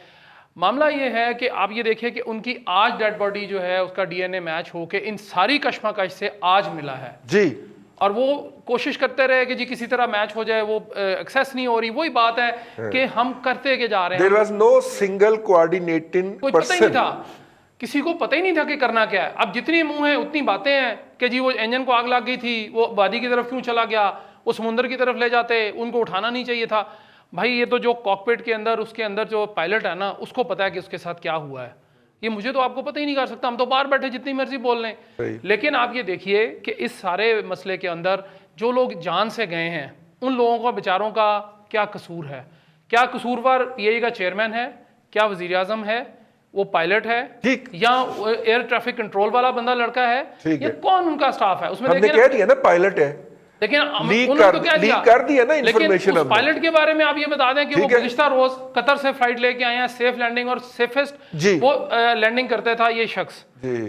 [SPEAKER 4] معاملہ یہ ہے کہ آپ یہ دیکھیں کہ ان کی آج ڈیڈ باڈی جو ہے اس کا DNA میچ ہو کے ان ساری کشمکش سے آج ملا ہے
[SPEAKER 1] جی، اور
[SPEAKER 4] وہ کوشش کرتے رہے کہ جی کسی طرح میچ ہو جائے، وہ ایکسیس نہیں ہو رہی. وہی بات ہے کہ ہم کرتے کے جا رہے ہیں.
[SPEAKER 1] there was no single coordinating
[SPEAKER 4] کوئی پتہ ہی نہیں
[SPEAKER 1] person.
[SPEAKER 4] تھا، کسی کو پتہ ہی نہیں تھا کہ کرنا کیا ہے. اب جتنی منہ ہیں اتنی باتیں ہیں کہ جی وہ انجن کو آگ لگ گئی تھی، وہ وادی کی طرف کیوں چلا گیا، وہ سمندر کی طرف لے جاتے، ان کو اٹھانا نہیں چاہیے تھا. بھائی یہ تو جو کاکپٹ کے اندر، اس کے اندر جو پائلٹ ہے نا، اس کو پتہ ہے کہ اس کے ساتھ کیا ہوا ہے. یہ مجھے تو آپ کو پتہ ہی نہیں کر سکتا، ہم تو باہر بیٹھے جتنی مرضی بول لیں. لیکن آپ یہ دیکھیے کہ اس سارے مسئلے کے اندر جو لوگ جان سے گئے ہیں ان لوگوں کا بیچاروں کا کیا قصور ہے؟ کیا قصوروار PI کا چیئرمین ہے؟ کیا وزیر اعظم ہے؟ وہ پائلٹ ہے یا ایئر ٹریفک کنٹرول والا بندہ لڑکا ہے؟ یہ کون ان کا سٹاف ہے؟ اس میں
[SPEAKER 1] ہم نے کہہ دیا نا پائلٹ ہے.
[SPEAKER 4] لیکن
[SPEAKER 1] لیک
[SPEAKER 4] انہوں نے تو کیا
[SPEAKER 1] کر دیا نا
[SPEAKER 4] لیکن
[SPEAKER 1] انفارمیشن
[SPEAKER 4] اس پائلٹ کے بارے میں آپ یہ بتا دیں کہ وہ گزشتہ روز قطر سے فلائٹ لے کے آئے ہیں، سیف لینڈنگ اور سیفسٹ وہ لینڈنگ کرتے تھا یہ شخص،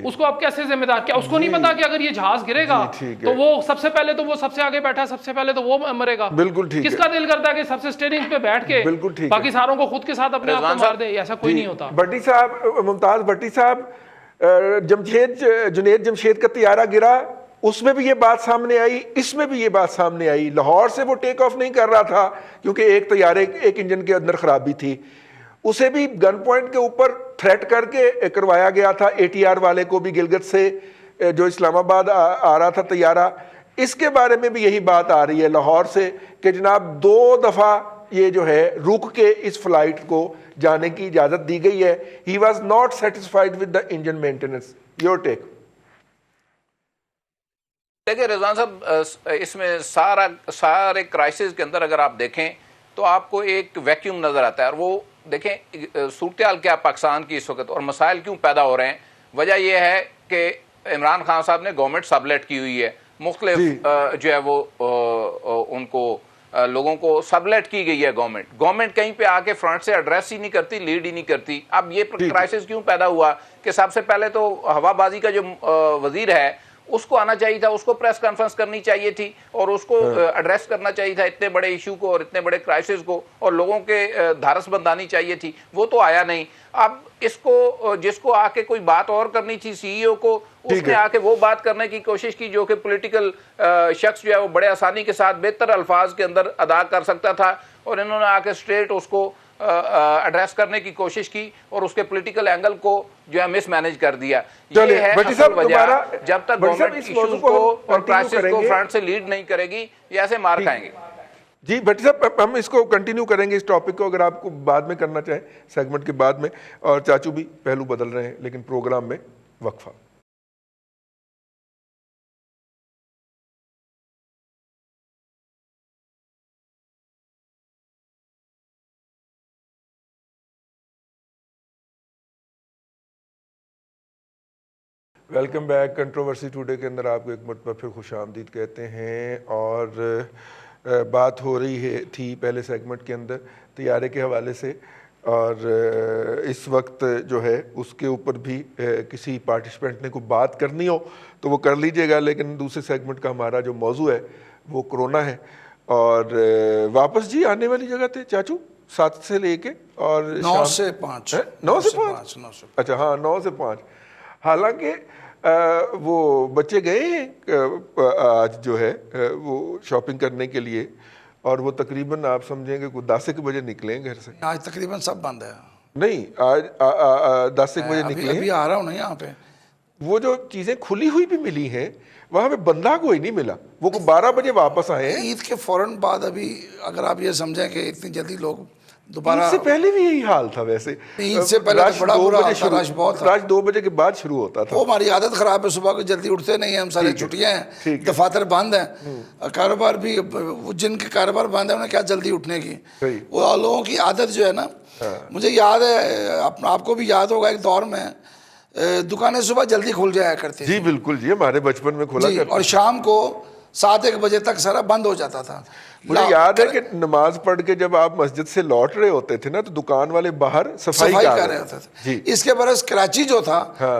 [SPEAKER 4] اس کو آپ کیسے ذمہ دار، کیا اس کو نہیں پتا کہ اگر یہ جہاز گرے گا تو وہ سب سے پہلے تو وہ سب سے آگے بیٹھا، سب سے پہلے تو وہ مرے گا؟
[SPEAKER 1] بالکل ٹھیک ہے،
[SPEAKER 4] کس کا دل کرتا ہے کہ سب سے اسٹیئرنگ پہ بیٹھ کے باقی ساروں کو خود کے ساتھ اپنے آپ کو مار دے؟ ایسا کوئی نہیں ہوتا۔
[SPEAKER 1] بھٹی صاحب، ممتاز بھٹی صاحب، جنید جمشید کا طیارہ گرا، اس میں بھی یہ بات سامنے آئی، اس میں بھی یہ بات سامنے آئی۔ لاہور سے وہ ٹیک آف نہیں کر رہا تھا کیونکہ ایک طیارے ایک انجن کے اندر خرابی تھی، اسے بھی گن پوائنٹ کے اوپر تھریٹ کر کے کروایا گیا تھا، اے ٹی آر والے کو بھی گلگت سے جو اسلام آباد آ رہا تھا طیارہ، اس کے بارے میں بھی یہی بات آ رہی ہے لاہور سے کہ جناب 2 دفعہ یہ جو ہے رک کے اس فلائٹ کو جانے کی اجازت دی گئی ہے۔ He was not satisfied with the engine maintenance. Your take?
[SPEAKER 2] دیکھیں رضوان صاحب، اس میں سارے کرائسس کے اندر اگر آپ دیکھیں تو آپ کو ایک ویکیوم نظر آتا ہے، اور وہ دیکھیں صورتحال کیا پاکستان کی اس وقت اور مسائل کیوں پیدا ہو رہے ہیں۔ وجہ یہ ہے کہ عمران خان صاحب نے گورنمنٹ سبلیٹ کی ہوئی ہے، مختلف جو ہے وہ ان کو لوگوں کو سبلیٹ کی گئی ہے گورنمنٹ کہیں پہ آ کے فرنٹ سے ایڈریس ہی نہیں کرتی، لیڈ ہی نہیں کرتی۔ اب یہ کرائسس کیوں پیدا ہوا کہ سب سے پہلے تو ہوا بازی کا جو وزیر ہے اس کو آنا چاہیے تھا، اس کو پریس کانفرنس کرنی چاہیے تھی اور اس کو ایڈریس کرنا چاہیے تھا اتنے بڑے ایشو کو اور اتنے بڑے کرائسس کو، اور لوگوں کے دھارس بندانی چاہیے تھی، وہ تو آیا نہیں۔ اب اس کو جس کو آ کے کوئی بات اور کرنی تھی سی ای او کو، اس نے آ کے وہ بات کرنے کی کوشش کی جو کہ پولیٹیکل شخص جو ہے وہ بڑے آسانی کے ساتھ بہتر الفاظ کے اندر ادا کر سکتا تھا، اور انہوں نے آ کے اسٹریٹ اس کو ایڈریس کرنے کی کوشش کی اور اس کے پولیٹیکل اینگل کو جو ہے مس مینیج کر دیا۔ یہ ہے اصل وجہ، جب تک گورنمنٹ ایشوز کو اور کرائسس کو فرنٹ سے لیڈ نہیں کرے گی یہ ایسے مار کھائیں گے۔
[SPEAKER 1] جی بھٹی صاحب، ہم اس کو کنٹینیو کریں گے اس ٹاپک کو، اگر آپ کو بعد میں کرنا چاہیں سیگمنٹ کے بعد میں، اور چاچو بھی پہلو بدل رہے ہیں، لیکن پروگرام میں وقفہ۔ Welcome back. کنٹروورسی ٹوڈے کے اندر آپ کو ایک مرتبہ پھر خوش آمدید کہتے ہیں، اور بات ہو رہی تھی پہلے سیگمنٹ کے اندر طیارے کے حوالے سے، اور اس وقت جو ہے اس کے اوپر بھی کسی پارٹیسپینٹ نے کوئی بات کرنی ہو تو وہ کر لیجئے گا، لیکن دوسرے سیگمنٹ کا ہمارا جو موضوع ہے وہ کرونا ہے۔ اور واپس جی آنے والی جگہ تھے چاچو 7 سے لے کے اور
[SPEAKER 3] 9 سے 5
[SPEAKER 1] 9 سے 5 اچھا ہاں 9 سے 5۔ حالانکہ وہ بچے گئے ہیں آج جو ہے وہ شاپنگ کرنے کے لیے، اور وہ تقریباً آپ سمجھیں کہ 10 بجے نکلیں گھر سے۔
[SPEAKER 3] آج تقریباً سب بند ہے۔
[SPEAKER 1] نہیں، آج 10 بجے نکلیں۔
[SPEAKER 3] ابھی آ رہا ہوں نا یہاں پہ،
[SPEAKER 1] وہ جو چیزیں کھلی ہوئی بھی ملی ہیں وہاں پہ بندہ کوئی نہیں ملا، وہ 12 بجے واپس آئے ہیں۔
[SPEAKER 3] عید کے فوراً بعد ابھی اگر آپ یہ سمجھیں کہ اتنی جلدی لوگ دوبارہ،
[SPEAKER 1] عید سے پہلے بھی یہی حال تھا ویسے،
[SPEAKER 3] عید سے پہلے تو بڑا برا حال تھا، رش بہت تھا،
[SPEAKER 1] رش 2 بجے کے بعد شروع ہوتا تھا۔
[SPEAKER 3] وہ ہماری عادت خراب ہے، صبح کو جلدی اٹھتے نہیں ہیں ہم، سارے چھٹیاں ہیں، دفاتر بند ہیں، کاروبار بھی جن کے کاروبار بند ہیں انہیں کیا جلدی اٹھنے کی، وہ لوگوں کی عادت جو ہے نا۔ مجھے یاد ہے، آپ کو بھی یاد ہوگا، ایک دور میں دکانیں صبح جلدی کھل جایا کرتی
[SPEAKER 1] جی بالکل جی، ہمارے بچپن میں کھلا کرتی،
[SPEAKER 3] اور شام کو 7-1 بجے تک سارا بند ہو جاتا تھا۔
[SPEAKER 1] مجھے یاد ہے کہ نماز پڑھ کے جب آپ مسجد سے لوٹ رہے ہوتے تھے نا تو دکان والے باہر صفائی کر رہے ہوتے
[SPEAKER 3] تھے۔ اس کے برعکس کراچی جو تھا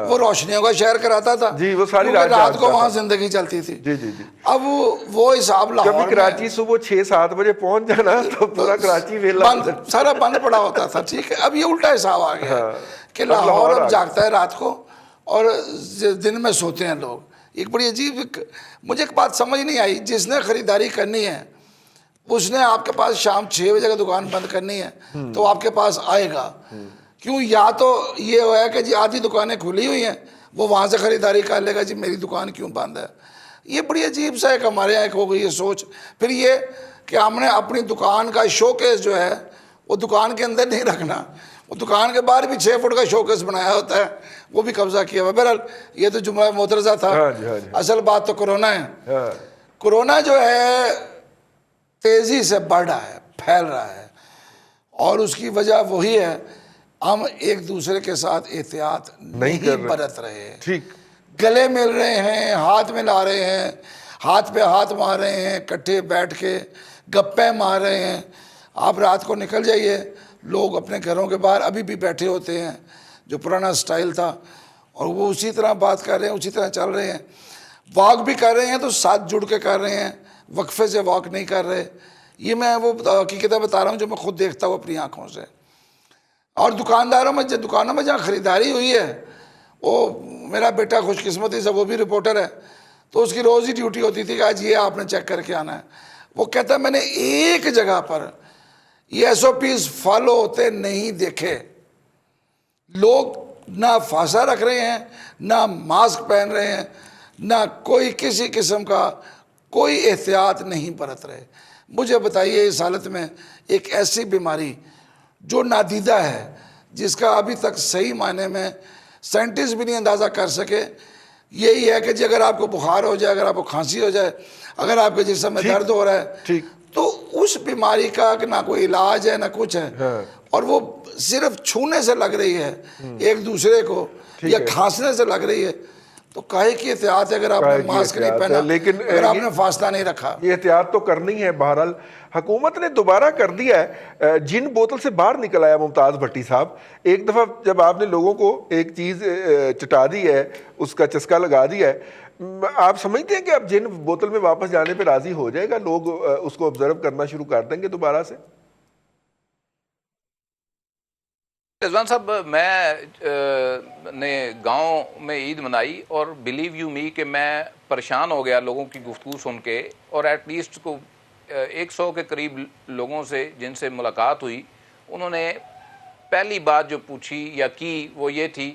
[SPEAKER 3] وہ روشنیوں کا شہر کراتا تھا،
[SPEAKER 1] جی، وہ ساری
[SPEAKER 3] رات کو وہاں زندگی چلتی تھی۔
[SPEAKER 1] جی جی جی۔
[SPEAKER 3] اب وہ حساب لاہور
[SPEAKER 1] کبھی کراچی صبح 6-7 بجے پہنچ جانا تو پورا کراچی ویلا
[SPEAKER 3] سارا بند پڑا ہوتا تھا، ٹھیک ہے۔ اب یہ الٹا حساب آ گیا کہ لاہور اب جاگتا ہے رات کو اور دن میں سوتے ہیں لوگ۔ ایک بڑی عجیب، مجھے ایک بات سمجھ نہیں آئی، جس نے خریداری کرنی ہے اس نے آپ کے پاس شام 6 بجے کا دکان بند کرنی ہے تو آپ کے پاس آئے گا کیوں؟ یا تو یہ ہوا ہے کہ جی آدھی دکانیں کھلی ہوئی ہیں، وہ وہاں سے خریداری کر لے گا، جی میری دکان کیوں بند ہے۔ یہ بڑی عجیب سا ایک ہمارے یہاں ایک ہو گئی یہ سوچ۔ پھر یہ کہ ہم نے اپنی دکان کا شو کیس جو ہے وہ دکان کے اندر نہیں رکھنا، وہ دکان کے باہر بھی 6 فٹ کا شو کیس بنایا ہوتا ہے، وہ بھی قبضہ کیا ہوا۔ بہرحال یہ تو جملہ معترضہ تھا، اصل بات تو کرونا ہے۔ کرونا جو ہے تیزی سے بڑھ رہا ہے، پھیل رہا ہے، اور اس کی وجہ وہی ہے، ہم ایک دوسرے کے ساتھ احتیاط نہیں برت رہے، گلے مل رہے ہیں، ہاتھ ملا رہے ہیں، ہاتھ پہ ہاتھ مار رہے ہیں, کٹھے بیٹھ کے گپیں مار رہے ہیں. آپ رات کو نکل جائیے, لوگ اپنے گھروں کے باہر ابھی بھی بیٹھے ہوتے ہیں, جو پرانا سٹائل تھا, اور وہ اسی طرح بات کر رہے ہیں, اسی طرح چل رہے ہیں. واک بھی کر رہے ہیں تو ساتھ جڑ کے کر رہے ہیں, وقفے سے واک نہیں کر رہے. یہ میں وہ حقیقتیں بتا رہا ہوں جو میں خود دیکھتا ہوں اپنی آنکھوں سے. اور دکانوں میں جہاں خریداری ہوئی ہے, وہ میرا بیٹا خوش قسمتی سے وہ بھی رپورٹر ہے, تو اس کی روز ہی ڈیوٹی ہوتی تھی کہ آج یہ آپ نے چیک کر کے آنا ہے. وہ کہتا ہے میں نے ایک جگہ پر یہ ایس او پیز فالو ہوتے نہیں دیکھے. لوگ نہ فاصلہ رکھ رہے ہیں, نہ ماسک پہن رہے ہیں, نہ کوئی کسی قسم کا کوئی احتیاط نہیں برت رہے. مجھے بتائیے اس حالت میں ایک ایسی بیماری جو نادیدہ ہے, جس کا ابھی تک صحیح معنی میں سائنٹسٹ بھی نہیں اندازہ کر سکے, یہی ہے کہ جی اگر آپ کو بخار ہو جائے, اگر آپ کو کھانسی ہو جائے, اگر آپ کے جسم میں درد ہو رہا ہے, تو اس بیماری کا نہ کوئی علاج ہے نہ کچھ ہے, اور وہ صرف چھونے سے لگ رہی ہے ایک دوسرے کو, یا کھانسنے سے لگ رہی ہے. تو کاہے کی احتیاط ہے اگر آپ نے ماسک نہیں پہنا,
[SPEAKER 1] لیکن
[SPEAKER 3] اگر آپ نے فاصلہ نہیں رکھا.
[SPEAKER 1] یہ احتیاط تو کرنی ہے. بہرحال حکومت نے دوبارہ کر دیا ہے, جن بوتل سے باہر نکل آیا ممتاز بھٹی صاحب. ایک دفعہ جب آپ نے لوگوں کو ایک چیز چٹا دی ہے, اس کا چسکا لگا دیا ہے, آپ سمجھتے ہیں کہ اب جن بوتل میں واپس جانے پہ راضی ہو جائے گا, لوگ اس کو آبزرو کرنا شروع کر دیں گے دوبارہ سے؟
[SPEAKER 2] رضوان صاحب, میں نے گاؤں میں عید منائی, اور بلیو یو می کہ میں پریشان ہو گیا لوگوں کی گفتگو سن کے. اور ایٹ لیسٹ کو 100 کے قریب لوگوں سے جن سے ملاقات ہوئی, انہوں نے پہلی بات جو پوچھی یا کی وہ یہ تھی,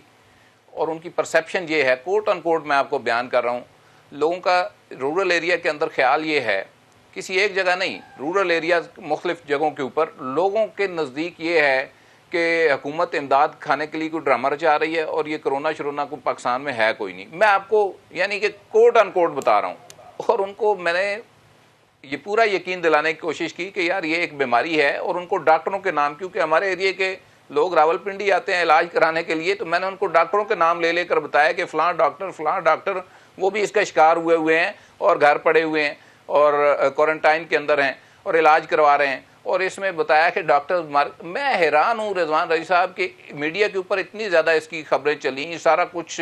[SPEAKER 2] اور ان کی پرسیپشن یہ ہے, کوٹ ان کوٹ میں آپ کو بیان کر رہا ہوں, لوگوں کا رورل ایریا کے اندر خیال یہ ہے, کسی ایک جگہ نہیں, رورل ایریا مختلف جگہوں کے اوپر لوگوں کے نزدیک یہ ہے کہ حکومت امداد کھانے کے لیے کوئی ڈرامہ رچا رہی ہے, اور یہ کرونا شرونا کو پاکستان میں ہے کوئی نہیں. میں آپ کو یعنی کہ کوٹ ان کوٹ بتا رہا ہوں, اور ان کو میں نے یہ پورا یقین دلانے کی کوشش کی کہ یار یہ ایک بیماری ہے, اور ان کو ڈاکٹروں کے نام, کیونکہ ہمارے ایریے کے لوگ راول پنڈی آتے ہیں علاج کرانے کے لیے, تو میں نے ان کو ڈاکٹروں کے نام لے کر بتایا کہ فلاں ڈاکٹر وہ بھی اس کا شکار ہوئے ہیں, اور گھر پڑے ہوئے ہیں, اور کوارنٹائن کے اندر ہیں, اور علاج کروا رہے ہیں. اور اس میں بتایا کہ ڈاکٹر میں حیران ہوں رضوان رضی صاحب کہ میڈیا کے اوپر اتنی زیادہ اس کی خبریں چلیں, سارا کچھ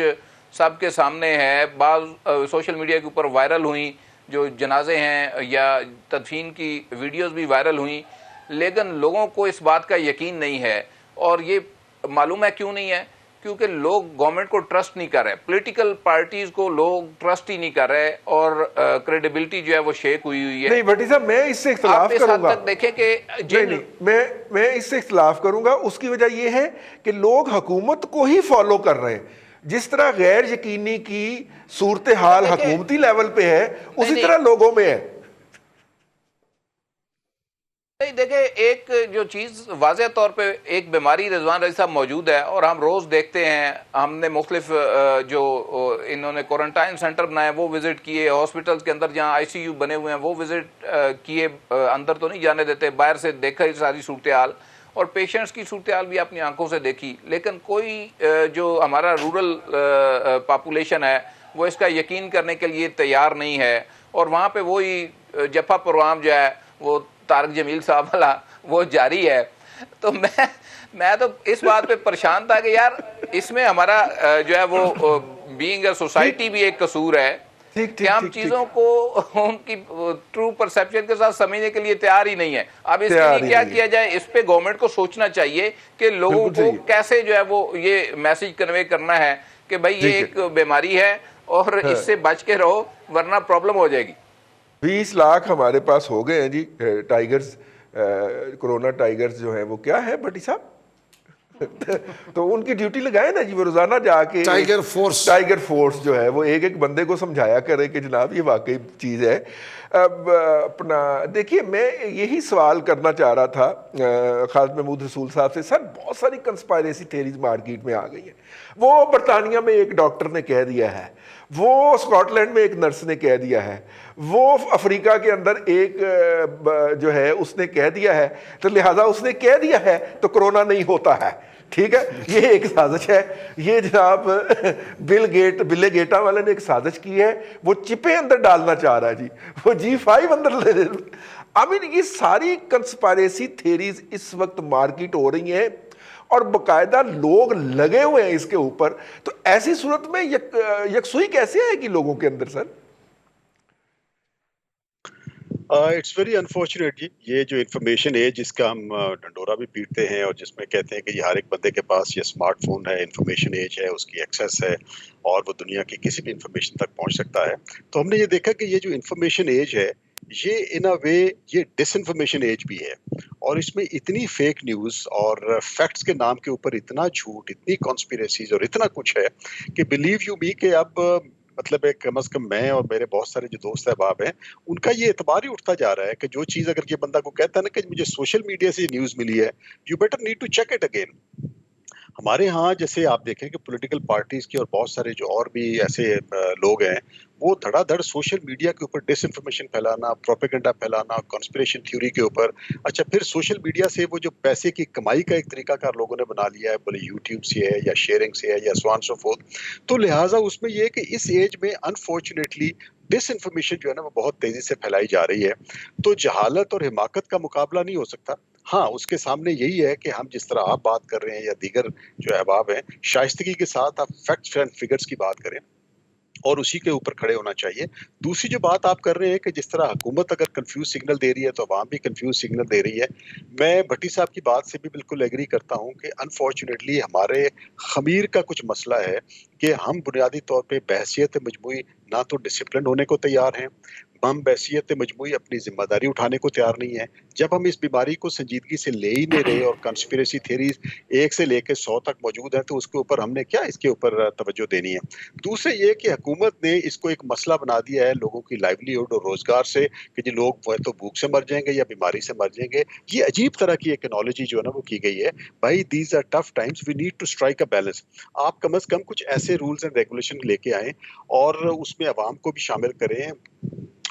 [SPEAKER 2] سب کے سامنے ہے, بعض سوشل میڈیا کے اوپر وائرل ہوئیں, جو جنازے ہیں یا تدفین کی ویڈیوز بھی وائرل ہوئیں, لیکن لوگوں کو اس بات کا یقین نہیں ہے. اور یہ معلوم ہے کیوں نہیں ہے, کیونکہ لوگ گورنمنٹ کو ٹرسٹ نہیں کر رہے, پولیٹیکل پارٹیز کو لوگ ٹرسٹ ہی نہیں کر رہے, اور کریڈیبلٹی جو ہے وہ شیک ہوئی ہے.
[SPEAKER 1] نہیں بھٹی صاحب, میں اس سے اختلاف کروں گا.
[SPEAKER 2] دیکھیں کہ
[SPEAKER 1] میں اس سے اختلاف کروں گا. اس کی وجہ یہ ہے کہ لوگ حکومت کو ہی فالو کر رہے ہیں. جس طرح غیر یقینی کی صورتحال حکومتی لیول پہ ہے, اسی طرح لوگوں میں ہے.
[SPEAKER 2] دیکھیں, ایک جو چیز واضح طور پہ ایک بیماری رضوان رضی صاحب موجود ہے, اور ہم روز دیکھتے ہیں, ہم نے مختلف جو انہوں نے کوارنٹائن سینٹر بنائے وہ وزٹ کیے, ہاسپٹلز کے اندر جہاں آئی سی یو بنے ہوئے ہیں وہ وزٹ کیے, اندر تو نہیں جانے دیتے, باہر سے دیکھا ہی ساری صورتحال, اور پیشنٹس کی صورتحال بھی اپنی آنکھوں سے دیکھی. لیکن کوئی جو ہمارا رورل پاپولیشن ہے وہ اس کا یقین کرنے کے لیے تیار نہیں ہے, اور وہاں پہ وہی جپا پروگرام جو ہے وہ طارق جمیل صاحب والا وہ جاری ہے. تو میں تو اس بات پہ پریشان تھا کہ یار اس میں ہمارا جو ہے وہ بینگ اے سوسائٹی بھی ایک قصور ہے کہ ہم چیزوں کو ان کی ٹرو پرسیپشن کے ساتھ سمجھنے کے لیے تیار ہی نہیں ہے. اب اس کے لیے کیا کیا جائے, اس پہ گورنمنٹ کو سوچنا چاہیے کہ لوگوں کو کیسے جو ہے وہ یہ میسج کنوے کرنا ہے کہ بھائی یہ ایک بیماری ہے اور اس سے بچ کے رہو ورنہ پرابلم ہو جائے گی.
[SPEAKER 1] 20 لاکھ ہمارے پاس ہو گئے ہیں جی ٹائیگرز, کرونا ٹائیگرز جو ہیں وہ کیا ہے بھٹی صاحب؟ تو ان کی ڈیوٹی لگائے نا جی, وہ روزانہ جا کے ٹائیگر فورس جو ہے وہ ایک ایک بندے کو سمجھایا کرے کہ جناب یہ واقعی چیز ہے. اب اپنا دیکھیے, میں یہی سوال کرنا چاہ رہا تھا خالد محمود رسول صاحب سے. سر بہت ساری کنسپائریسی تھیریز مارکیٹ میں آ گئی ہیں. وہ برطانیہ میں ایک ڈاکٹر نے کہہ دیا ہے, وہ اسکاٹ لینڈ میں ایک نرس نے کہہ دیا ہے, وہ افریقہ کے اندر ایک جو ہے اس نے کہہ دیا ہے, تو لہٰذا اس نے کہہ دیا ہے تو کرونا نہیں ہوتا ہے. ٹھیک ہے, یہ ایک سازش ہے. یہ جناب بل گیٹا والے نے ایک سازش کی ہے, وہ چپیں اندر ڈالنا چاہ رہا ہے جی, وہ G5 اندر لے لے. یہ ساری کنسپائریسی تھیریز اس وقت مارکیٹ ہو رہی ہیں اور باقاعدہ لوگ لگے ہوئے ہیں اس کے اوپر. تو ایسی صورت میں یکسوئی کیسے آئے گی لوگوں کے اندر سر؟
[SPEAKER 5] اٹس ویری انفارچونیٹ جی, یہ جو انفارمیشن ہے جس کا ہم ڈنڈورا بھی پیٹتے ہیں اور جس میں کہتے ہیں کہ یہ ہر ایک بندے کے پاس یہ اسمارٹ فون ہے, انفارمیشن ایج ہے, اس کی ایکسیس ہے اور وہ دنیا کی کسی بھی انفارمیشن تک پہنچ سکتا ہے. تو ہم نے یہ دیکھا کہ یہ جو انفارمیشن ایج ہے یہ ان اے وے یہ ڈس انفارمیشن ایج بھی ہے, اور اس میں اتنی فیک نیوز اور فیکٹس کے نام کے اوپر اتنا جھوٹ, اتنی کانسپیریسیز اور اتنا کچھ ہے کہ بلیو یو می کہ اب مطلب کم از کم میں اور میرے بہت سارے جو دوست احباب ہیں ان کا یہ اعتبار ہی اٹھتا جا رہا ہے کہ جو چیز اگر یہ بندہ کو کہتا ہے نا کہ مجھے سوشل میڈیا سے یہ نیوز ملی ہے, you better need to check it again. ہمارے ہاں جیسے آپ دیکھیں کہ پولیٹیکل پارٹیز کی اور بہت سارے جو اور بھی ایسے لوگ ہیں وہ دھڑا دھڑ سوشل میڈیا کے اوپر ڈس انفارمیشن پھیلانا, پروپیگنڈا پھیلانا, کانسپریشن تھیوری کے اوپر. اچھا پھر سوشل میڈیا سے وہ جو پیسے کی کمائی کا ایک طریقہ کار لوگوں نے بنا لیا ہے, بولے یوٹیوب سے ہے یا شیئرنگ سے ہے یا سو آن سو فورتھ. تو لہٰذا اس میں یہ ہے کہ اس ایج میں انفارچونیٹلی ڈس انفارمیشن جو ہے نا وہ بہت تیزی سے پھیلائی جا رہی ہے. تو جہالت اور حماقت کا مقابلہ نہیں ہو سکتا. ہاں اس کے سامنے یہی ہے کہ ہم جس طرح آپ بات کر رہے ہیں یا دیگر جو احباب ہیں, شائستگی کے ساتھ آپ فیکٹس اینڈ فگرز کی بات کریں اور اسی کے اوپر کھڑے ہونا چاہیے. دوسری جو بات آپ کر رہے ہیں کہ جس طرح حکومت اگر کنفیوز سگنل دے رہی ہے تو عوام بھی کنفیوز سگنل دے رہی ہے. میں بھٹی صاحب کی بات سے بھی بالکل ایگری کرتا ہوں کہ انفارچونیٹلی ہمارے خمیر کا کچھ مسئلہ ہے کہ ہم بنیادی طور پہ بحثیت مجموعی نہ تو ڈسپلن ہونے کو تیار ہیں, ہم بحثیت مجموعی اپنی ذمہ داری اٹھانے کو تیار نہیں ہے. جب ہم اس بیماری کو سنجیدگی سے لے ہی نہیں رہے اور کنسپیریسی تھیریز 1 سے لے کے 100 تک موجود ہیں تو اس کے اوپر ہم نے کیا اس کے اوپر توجہ دینی ہے. دوسرے یہ کہ حکومت نے اس کو ایک مسئلہ بنا دیا ہے لوگوں کی لائیولیہڈ اور روزگار سے کہ جی لوگ وہ تو بھوک سے مر جائیں گے یا بیماری سے مر جائیں گے. یہ عجیب طرح کی ایک انالوجی جو ہے نا وہ کی گئی ہے. بھائی these are tough times, we need to strike a balance. آپ کم از کم کچھ ایسے رولز اینڈ ریگولیشن لے کے آئیں اور اس میں عوام کو بھی شامل کریں,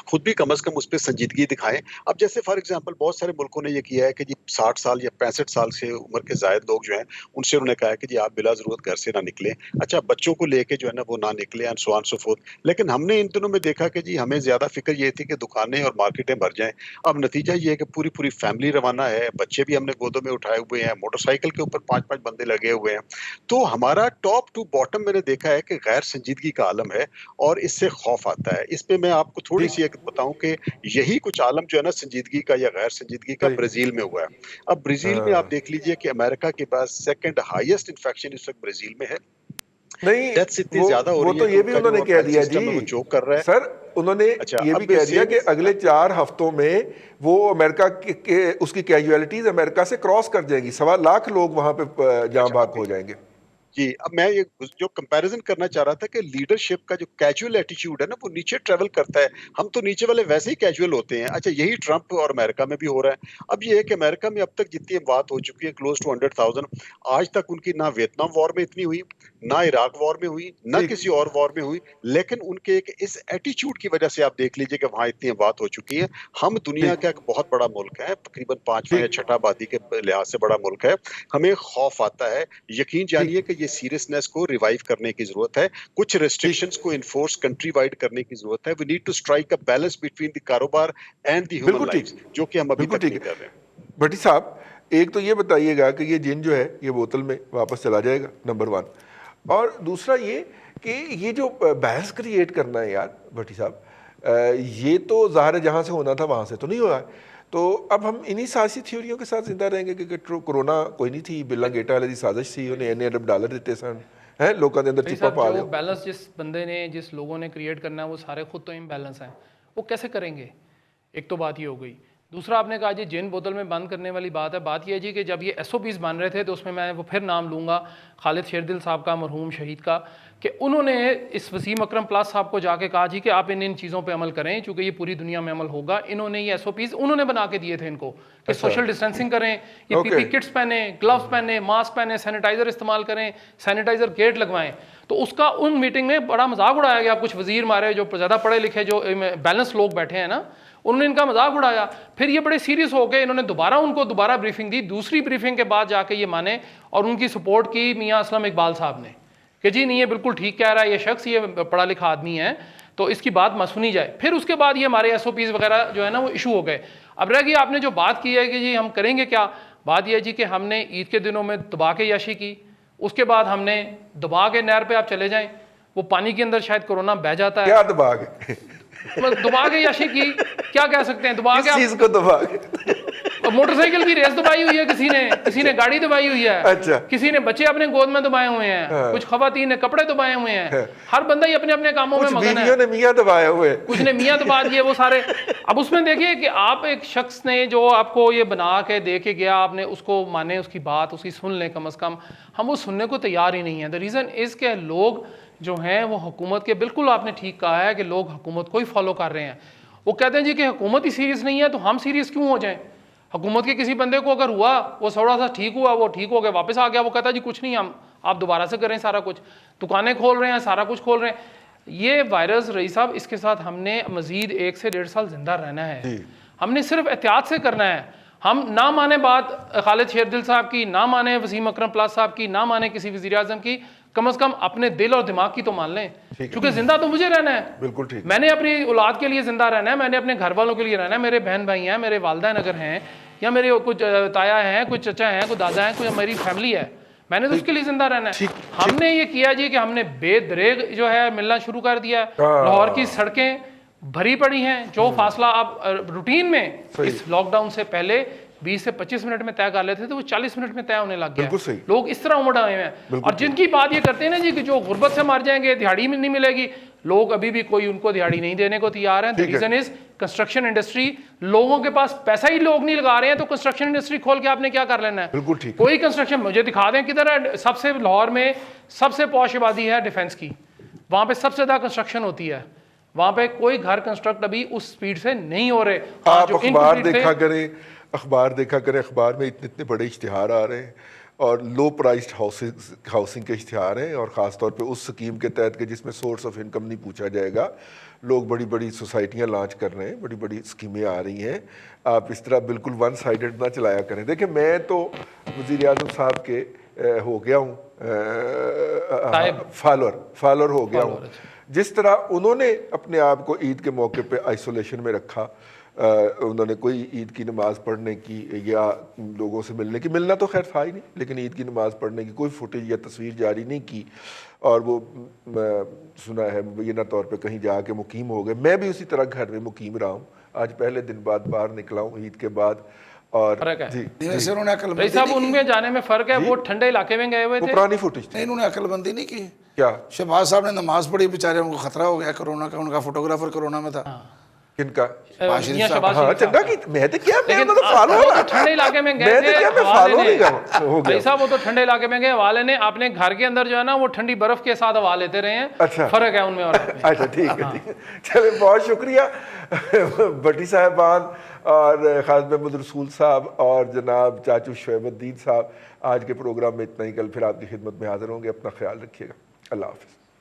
[SPEAKER 5] خود بھی کم از کم اس پہ سنجیدگی دکھائیں. اب جیسے فار ایگزامپل بہت سارے ملکوں نے یہ کیا ہے کہ جی 60 سال یا 65 سال سے عمر کے زائد لوگ جو ہیں ان سے انہوں نے کہا ہے کہ جی آپ بلا ضرورت گھر سے نہ نکلیں. اچھا بچوں کو لے کے جو ہے نا وہ نہ نکلیں and so on so forth. لیکن ہم نے ان دنوں میں دیکھا کہ جی ہمیں زیادہ فکر یہ تھی کہ دکانیں اور مارکیٹیں بھر جائیں. اب نتیجہ یہ ہے کہ پوری فیملی روانہ ہے, بچے بھی ہم نے گودوں میں اٹھائے ہوئے ہیں, موٹر سائیکل کے اوپر 5 بندے لگے ہوئے ہیں. تو ہمارا ٹاپ ٹو باٹم میں نے دیکھا ہے کہ غیر سنجیدگی کا عالم ہے اور اس سے خوف آتا ہے. اس پہ میں آپ کو تھوڑی سی ایک بتاؤں کہ یہی کچھ عالم جو ہے نا سنجیدگی کا یا غیر سنجیدگی کا برازیل میں ہوا ہے. اب برازیل میں آپ دیکھ لیجئے کہ امریکہ کے پاس 2nd ہائیسٹ انفیکشن اس وقت برازیل میں ہے.
[SPEAKER 1] نہیں
[SPEAKER 5] ڈیتھس اتنی زیادہ ہو
[SPEAKER 1] وہ
[SPEAKER 5] رہی
[SPEAKER 1] تو
[SPEAKER 5] ہے
[SPEAKER 1] یہ بھی انہوں نے کہہ دیا جی
[SPEAKER 5] وہ چوک کر رہا ہے.
[SPEAKER 1] سر, انہوں نے یہ بھی کہہ دیا کہ اگلے 4 ہفتوں میں وہ امریکہ کے اس کی کیجویلٹیز امریکہ سے کراس کر جائیں گی, 1.25 لاکھ لوگ وہاں پہ جاں بحق ہو جائیں گے.
[SPEAKER 5] جی اب میں یہ جو کمپیریزن کرنا چاہ رہا تھا کہ لیڈرشپ کا جو کیجول ایٹیچیوڈ ہے نا وہ نیچے ٹریول کرتا ہے. ہم تو نیچے والے ویسے ہی کیجول ہوتے ہیں. اچھا یہی ٹرمپ اور امریکہ میں بھی ہو رہا ہے. اب یہ ہے کہ امریکہ میں اب تک جتنی اموات ہو چکی ہیں کلوز ٹو 100,000, آج تک ان کی نہ ویتنام وار میں اتنی ہوئی, نہ عراق وار میں ہوئی, نہ کسی اور وار میں ہوئی. لیکن ان کے ایک اس ایٹیچیوڈ کی وجہ سے آپ دیکھ لیجئے کہ وہاں اتنی اموات ہو چکی ہیں. ہم دنیا کا ایک بہت بڑا ملک ہے, تقریباً 5واں یا 6واں آبادی کے لحاظ سے بڑا ملک ہے. ہمیں خوف آتا ہے. یقین جانیے کہ یہ سیریسنس کو ریوائیو کرنے کی ضرورت ہے, کچھ ریسٹرکشنز کو انفورس کنٹری وائڈ کرنے کی ضرورت ہے. We need to strike a balance between the کاروبار اینڈ دی ہیومن لائفز, جو کہ ہم ابھی تک نہیں کر رہے ہیں.
[SPEAKER 1] بھٹی صاحب ایک تو یہ بتائیے گا کہ یہ جن جو ہے یہ بوتل میں واپس چلا جائے گا, نمبر 1, اور دوسرا یہ کہ یہ جو بحث کریٹ کرنا ہے یار بھٹی صاحب, یہ تو ظاہر جہاں سے ہونا تھا وہاں سے تو نہیں ہوا ہے. تو اب ہم انہی سیاسی تھیوریوں کے ساتھ زندہ رہیں گے کہ کرونا کوئی نہیں تھی, بلا گیٹا والی سازش تھی, انہیں $1 دیتے سن ہیں لوگوں کے اندر چپا پا
[SPEAKER 4] جو بیلنس جس بندے نے جس لوگوں نے کریٹ کرنا ہے وہ سارے خود تو امبیلنس ہیں, وہ کیسے کریں گے؟ ایک تو بات یہ ہو گئی. دوسرا آپ نے کہا جی جن بوتل میں بند کرنے والی بات ہے, بات یہ ہے جی کہ جب یہ SOPs بن رہے تھے تو اس میں وہ پھر نام لوں گا خالد شیردل صاحب کا, مرحوم شہید کا, کہ انہوں نے اس وسیم اکرم پلاس صاحب کو جا کے کہا جی کہ آپ ان چیزوں پہ عمل کریں چونکہ یہ پوری دنیا میں عمل ہوگا. انہوں نے یہ SOPs انہوں نے بنا کے دیے تھے ان کو کہ سوشل ڈسٹینسنگ کریں, یہ PPE کٹس پہنیں, گلوز پہنیں, ماسک پہنیں, سینیٹائزر استعمال کریں, سینیٹائزر گیٹ لگوائیں. تو اس کا ان میٹنگ میں بڑا مذاق اڑایا گیا. کچھ وزیر مارے جو زیادہ پڑھے لکھے جو بیلنس لوگ بیٹھے ہیں نا, انہوں نے ان کا مذاق اڑایا. پھر یہ بڑے سیریس ہو کے انہوں نے دوبارہ بریفنگ دی. دوسری بریفنگ کے بعد جا کے یہ مانے اور ان کی سپورٹ کی میاں اسلم اقبال صاحب نے کہ جی نہیں یہ بالکل ٹھیک کہہ رہا ہے یہ شخص, یہ پڑھا لکھا آدمی ہے تو اس کی بات مت سنی جائے. پھر اس کے بعد یہ ہمارے ایس او پیز وغیرہ جو ہے نا وہ ایشو ہو گئے. اب رہ گئی آپ نے جو بات کی ہے کہ جی ہم کریں گے کیا, بات یہ ہے جی کہ ہم نے عید کے دنوں میں دبا کے عیاشی کی, اس کے بعد ہم نے دبا کے نہر پہ آپ چلے جائیں, وہ پانی کے اندر شاید کورونا بہ جاتا ہے.
[SPEAKER 1] کیا دبا کے
[SPEAKER 4] دبا کے عیاشی کی کیا کہہ سکتے ہیں, دبا کے
[SPEAKER 1] کس چیز کو دبا کے؟
[SPEAKER 4] موٹر سائیکل کی ریس دبائی ہوئی ہے کسی نے گاڑی دبائی ہوئی ہے,
[SPEAKER 1] اچھا.
[SPEAKER 4] کسی نے بچے اپنے گود میں دبائے ہوئے ہیں, کچھ خواتین نے کپڑے دبائے ہوئے ہیں, ہر بندہ ہی اپنے اپنے کاموں میں
[SPEAKER 1] کچھ
[SPEAKER 4] مگن ہے.
[SPEAKER 1] بیویوں نے میاں دبائے ہوئے,
[SPEAKER 4] کچھ نے میاں دبا دیے وہ سارے. اب اس میں دیکھیے کہ آپ ایک شخص نے جو آپ کو یہ بنا کے دے کے گیا, آپ نے اس کو مانے, اس کی بات اس کی سن لیں کم از کم. ہم وہ سننے کو تیار ہی نہیں ہیں. دا ریزن از کہ لوگ جو ہیں وہ حکومت کے, بالکل آپ نے ٹھیک کہا ہے کہ لوگ حکومت کو ہی فالو کر رہے ہیں. وہ کہتے ہیں جی کہ حکومت ہی سیریس نہیں ہے تو ہم سیریس کیوں ہو جائیں. حکومت کے کسی بندے کو اگر ہوا, وہ تھوڑا سا ٹھیک ہوا, وہ ٹھیک ہو گیا واپس آ گیا, وہ کہتا ہے جی کچھ نہیں, ہم آپ دوبارہ سے کریں سارا کچھ, دکانیں کھول رہے ہیں, سارا کچھ کھول رہے ہیں. یہ وائرس رئیس صاحب اس کے ساتھ ہم نے مزید 1 سے 1.5 سال زندہ رہنا ہے. ہم نے صرف احتیاط سے کرنا ہے. ہم نہ مانے بات خالد شیردل صاحب کی, نہ مانے وسیم اکرم پلاس صاحب کی, نہ مانے کسی وزیر اعظم کی, کم از کم اپنے دل اور دماغ کی تو مان لیں, کیونکہ زندہ تو مجھے رہنا ہے.
[SPEAKER 1] بالکل ٹھیک.
[SPEAKER 4] میں نے اپنی اولاد کے لیے زندہ رہنا ہے, میں نے اپنے گھر والوں کے لیے رہنا ہے, میرے بہن بھائی ہیں, میرے والدین اگر ہیں, یا میرے کچھ تایا ہیں, کچھ چچا ہیں, کچھ دادا ہیں, کوئی میری فیملی ہے, میں نے تو اس کے لیے زندہ رہنا ہے. ہم نے یہ کیا جی کہ ہم نے بے دریغ جو ہے ملنا شروع کر دیا ہے. لاہور کی سڑکیں بھری پڑی ہیں, جو فاصلہ آپ روٹین میں اس لاک ڈاؤن سے پہلے 20 سے 25 منٹ میں طے کر لیتے تھے, وہ 40 منٹ میں طے ہونے لگ گیا. لوگ اس طرح امڑ آئے ہیں. اور جن کی بات یہ کرتے ہیں نا جی کہ جو غربت سے مر جائیں گے, دیہاڑی میں نہیں ملے گی, لوگ ابھی بھی کوئی ان کو دیہاڑی نہیں دینے کو تیار ہیں. ریزن از کنسٹرکشن انڈسٹری, لوگوں کے پاس پیسہ ہی لوگ نہیں لگا رہے ہیں, تو کنسٹرکشن انڈسٹری کھول کے آپ نے کیا کر لینا ہے.
[SPEAKER 1] بالکل ٹھیک.
[SPEAKER 4] کوئی کنسٹرکشن مجھے دکھا دیں کدھر ہے. سب سے لاہور میں سب سے پوش آبادی ہے ڈیفینس کی, وہاں پہ سب سے زیادہ کنسٹرکشن ہوتی ہے, وہاں پہ کوئی گھر کنسٹرکٹ ابھی اس سپیڈ سے نہیں ہو رہے.
[SPEAKER 1] آپ اخبار دیکھا کریں, اخبار میں اتنے بڑے اشتہار آ رہے ہیں, اور لو پرائسڈ ہاؤسنگ کے اشتہار ہیں, اور خاص طور پہ اس سکیم کے تحت کہ جس میں سورس آف انکم نہیں پوچھا جائے گا. لوگ بڑی بڑی سوسائٹیاں لانچ کر رہے ہیں, بڑی بڑی اسکیمیں آ رہی ہیں. آپ اس طرح بالکل ون سائیڈڈ نہ چلایا کریں. دیکھیں میں تو وزیر اعظم صاحب کے ہو گیا ہوں, فالوور ہو گیا ہوں. جس طرح انہوں نے اپنے آپ کو عید کے موقع پہ آئسولیشن میں رکھا, انہوں نے کوئی عید کی نماز پڑھنے کی یا لوگوں سے ملنے کی, ملنا تو خیر تھا ہی نہیں, لیکن عید کی نماز پڑھنے کی کوئی فوٹیج یا تصویر جاری نہیں کی, اور وہ سنا ہے مبینہ طور پہ کہیں جا کے مقیم ہو گئے. میں بھی اسی طرح گھر میں مقیم رہا ہوں. آج پہلے دن بعد باہر نکلا ہوں عید کے بعد. اور
[SPEAKER 3] جی صاحب
[SPEAKER 4] ان میں جانے میں فرق ہے, وہ ٹھنڈے علاقے میں گئے ہوئے تھے,
[SPEAKER 1] پرانی فوٹیج تھی.
[SPEAKER 3] انہوں نے عقل بندی نہیں کی.
[SPEAKER 1] کیا
[SPEAKER 3] شہباز صاحب نے نماز پڑھی, بیچارے ان کو خطرہ ہو گیا کورونا کا, ان کا فوٹوگرافر کورونا میں تھا.
[SPEAKER 1] کن کا؟
[SPEAKER 4] ٹھنڈے علاقے میں گئے تھے صاحب, وہ تو ٹھنڈے علاقے میں گئے, والے نے اپنے گھر کے اندر جو ہے نا وہ ٹھنڈی برف کے ساتھ ہوا لیتے رہے ہیں. فرق ہے ان میں.
[SPEAKER 1] اچھا ٹھیک ہے, چلے بہت شکریہ بٹی صاحبان اور خالد محمود رسول صاحب اور جناب چاچو شعیب الدین صاحب. آج کے پروگرام میں اتنا ہی, کل پھر آپ کی خدمت میں حاضر ہوں گے. اپنا خیال رکھیے گا. اللہ حافظ.